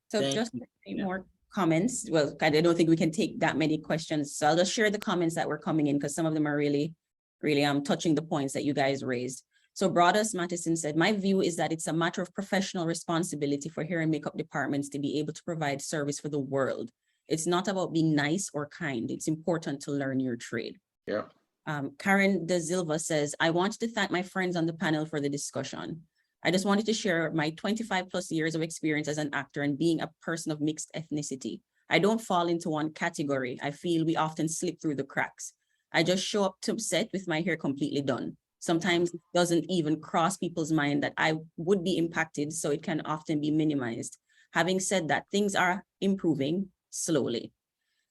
So just more comments. Well, I don't think we can take that many questions. So I'll just share the comments that were coming in, because some of them are really touching the points that you guys raised. So Broadus Mattison said, my view is that it's a matter of professional responsibility for hair and makeup departments to be able to provide service for the world. It's not about being nice or kind. It's important to learn your trade. Yeah. Karen De Silva says, I wanted to thank my friends on the panel for the discussion. I just wanted to share my 25 plus years of experience as an actor and being a person of mixed ethnicity. I don't fall into one category. I feel we often slip through the cracks. I just show up to set with my hair completely done. Sometimes it doesn't even cross people's mind that I would be impacted, so it can often be minimized. Having said that, things are improving slowly.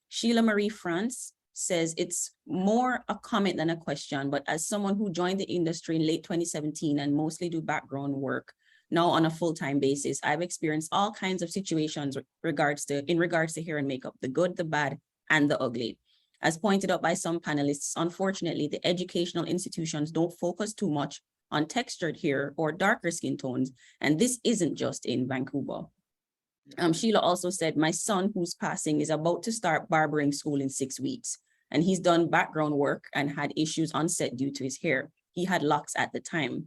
Sheila Marie France says it's more a comment than a question, but as someone who joined the industry in late 2017 and mostly do background work now on a full-time basis, I've experienced all kinds of situations in regards to hair and makeup, the good, the bad, and the ugly. As pointed out by some panelists, unfortunately, the educational institutions don't focus too much on textured hair or darker skin tones, and this isn't just in Vancouver. Sheila also said, my son who's passing is about to start barbering school in 6 weeks, and he's done background work and had issues on set due to his hair. He had locks at the time.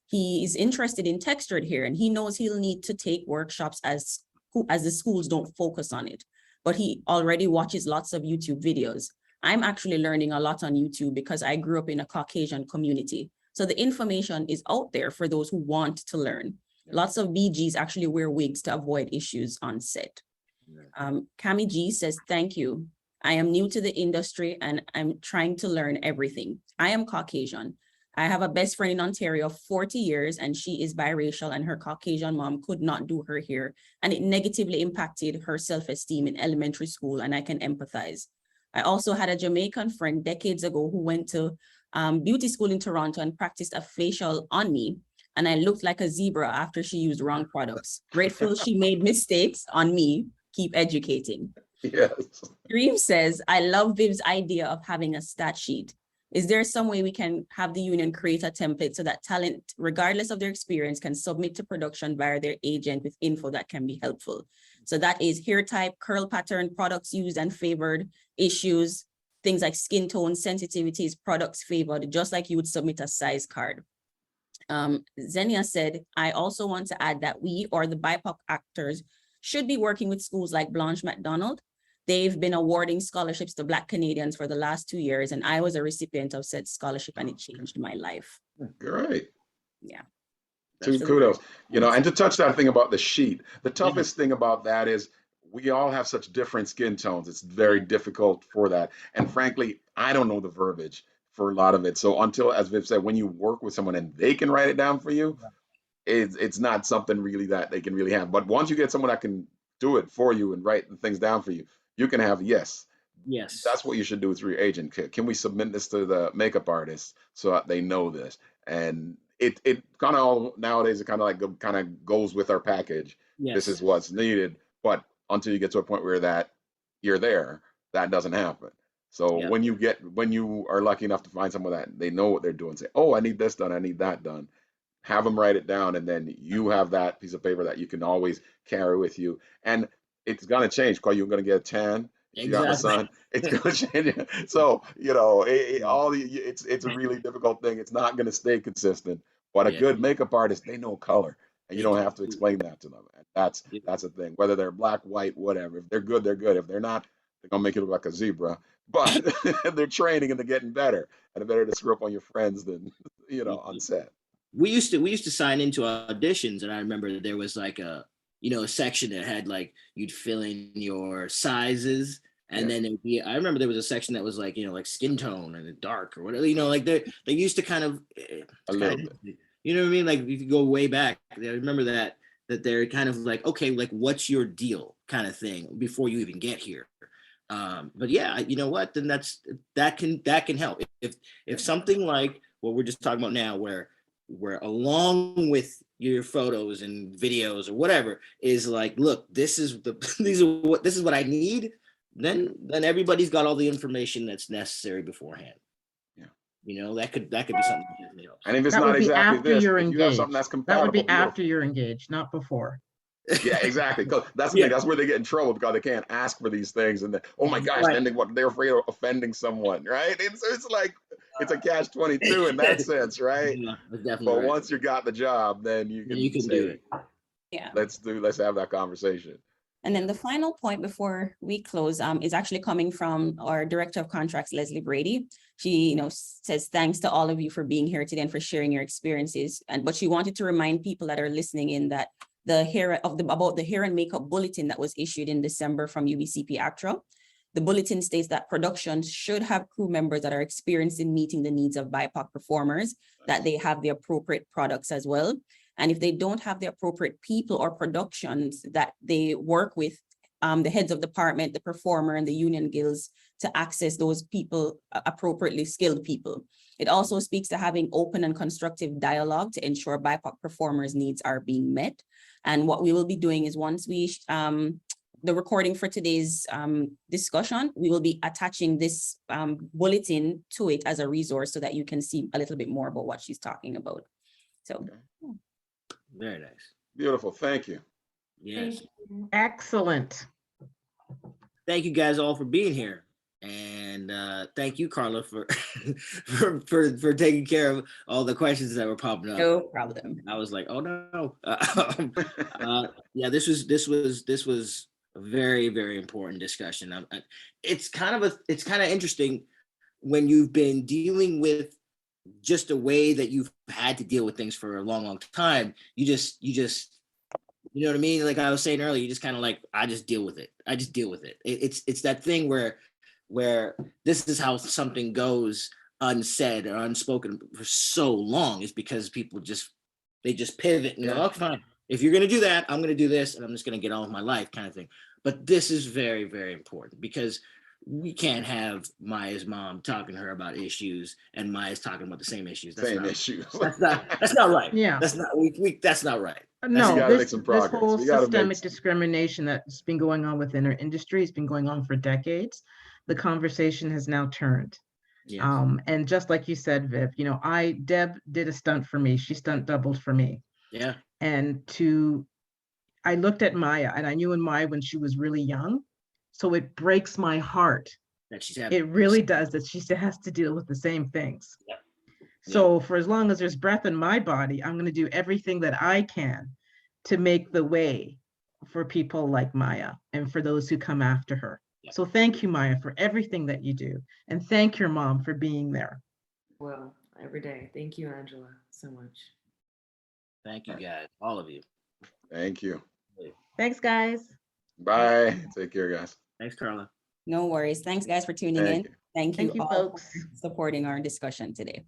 He is interested in textured hair, and he knows he'll need to take workshops as the schools don't focus on it, but he already watches lots of YouTube videos. I'm actually learning a lot on YouTube because I grew up in a Caucasian community. So the information is out there for those who want to learn. Lots of BGs actually wear wigs to avoid issues on set. Cami G says, thank you. I am new to the industry and I'm trying to learn everything. I am Caucasian. I have a best friend in Ontario of 40 years and she is biracial and her Caucasian mom could not do her hair and it negatively impacted her self-esteem in elementary school and I can empathize. I also had a Jamaican friend decades ago who went to beauty school in Toronto and practiced a facial on me and I looked like a zebra after she used wrong products. Grateful she made mistakes on me. Keep educating. Yes. Dream says, I love Viv's idea of having a stat sheet. Is there some way we can have the union create a template so that talent, regardless of their experience, can submit to production via their agent with info that can be helpful? So that is hair type, curl pattern, products used and favored, issues, things like skin tone, sensitivities, products favored, just like you would submit a size card. Zenia said, I also want to add that we or the BIPOC actors should be working with schools like Blanche Macdonald. They've been awarding scholarships to Black Canadians for the last 2 years, and I was a recipient of said scholarship and it changed my life. Great. Yeah. Kudos. You know, and to touch that thing about the sheet, the toughest thing about that is we all have such different skin tones. It's very difficult for that. And frankly, I don't know the verbiage for a lot of it. So until, as Viv said, when you work with someone and they can write it down for you, it's not something really that they can really have. But once you get someone that can do it for you and write the things down for you, you can have yes. Yes. That's what you should do through your agent. Can we submit this to the makeup artist so that they know this? And it kind of all nowadays, it kind of like kind of goes with our package. Yes. This is what's needed. But until you get to a point where that you're there, that doesn't happen. So when you are lucky enough to find someone that they know what they're doing, say, oh, I need this done, I need that done. Have them write it down, and then you have that piece of paper that you can always carry with you. And it's gonna change because you're gonna get a tan. If you have a son, it's gonna change. So you know, it's a really difficult thing. It's not gonna stay consistent. But a good makeup artist, they know color, and you don't have to explain that to them. And that's the thing. Whether they're black, white, whatever. If they're good, they're good. If they're not, they're gonna make you look like a zebra. But they're training and they're getting better, and it's better to screw up on your friends than on set. We used to sign into auditions, and I remember there was like a section that had like you'd fill in your sizes, and then it'd be, I remember there was a section that was like like skin tone and dark or whatever, like they used to kind of a little bit. You know what I mean? Like if you go way back, I remember that they're kind of like, okay, like what's your deal kind of thing before you even get here. But yeah, you know what? Then that can help if something like what we're just talking about now, where along with your photos and videos or whatever is like, look, this is what I need. Then everybody's got all the information that's necessary beforehand. Yeah, that could be something that helps. And if it's that not would be exactly after this, you're if engaged. you have something that's compatible, that would be after you're engaged, not before. Yeah, exactly. Because that's the thing. That's where they get in trouble because they can't ask for these things, and then, oh my gosh, then they're afraid of offending someone, right? It's like it's a catch-22 in that sense, right? Yeah, definitely. But once you got the job, then you can say, do it. Yeah. Let's have that conversation. And then the final point before we close is actually coming from our Director of Contracts, Leslie Brady. She, says thanks to all of you for being here today and for sharing your experiences. But she wanted to remind people that are listening in that about the hair and makeup bulletin that was issued in December from UBCP ACTRA. The bulletin states that productions should have crew members that are experienced in meeting the needs of BIPOC performers, that they have the appropriate products as well. And if they don't have the appropriate people or productions, that they work with the heads of department, the performer, and the union guilds to access those people, appropriately skilled people. It also speaks to having open and constructive dialogue to ensure BIPOC performers' needs are being met. And what we will be doing is once we, the recording for today's discussion, we will be attaching this bulletin to it as a resource so that you can see a little bit more about what she's talking about. So. Okay. Very nice. Beautiful. Thank you. Yes. Excellent. Thank you guys all for being here. And thank you, Karla, for for taking care of all the questions that were popping up. No problem. I was like, oh no. Yeah, this was a very, very important discussion. It's kind of interesting when you've been dealing with just a way that you've had to deal with things for a long, long time. You just, you know what I mean? Like I was saying earlier, you just kind of like, I just deal with it. I just deal with it. It's that thing where this is how something goes unsaid or unspoken for so long, is because people they just pivot and go, Yeah. okay, fine. If you're going to do that, I'm going to do this and I'm just going to get on with my life kind of thing. But this is very, very important, because we can't have Maya's mom talking to her about issues and Maya's talking about the same issues. Same issues. That's not right. Yeah. That's not, that's not right. No, gotta make this, some this progress. whole We gotta make systemic some- discrimination that's been going on within our industry has been going on for decades. The conversation has now turned. Yes. And just like you said, Viv, you know, Deb did a stunt for me. She stunt doubled for me. Yeah. And I looked at Maya, and I knew in Maya when she was really young. So it breaks my heart. That she's having. It really does, that she still has to deal with the same things. Yeah. So for as long as there's breath in my body, I'm going to do everything that I can to make the way for people like Maya and for those who come after her. Yeah. So thank you, Maya, for everything that you do. And thank your mom for being there. Well, every day. Thank you, Angela, so much. Thank you, guys, all of you. Thank you. Thanks, guys. Bye. Take care, guys. Thanks, Karla. No worries. Thanks, guys, for tuning Thank in. you. Thank you Thank you, all folks. for supporting our discussion today.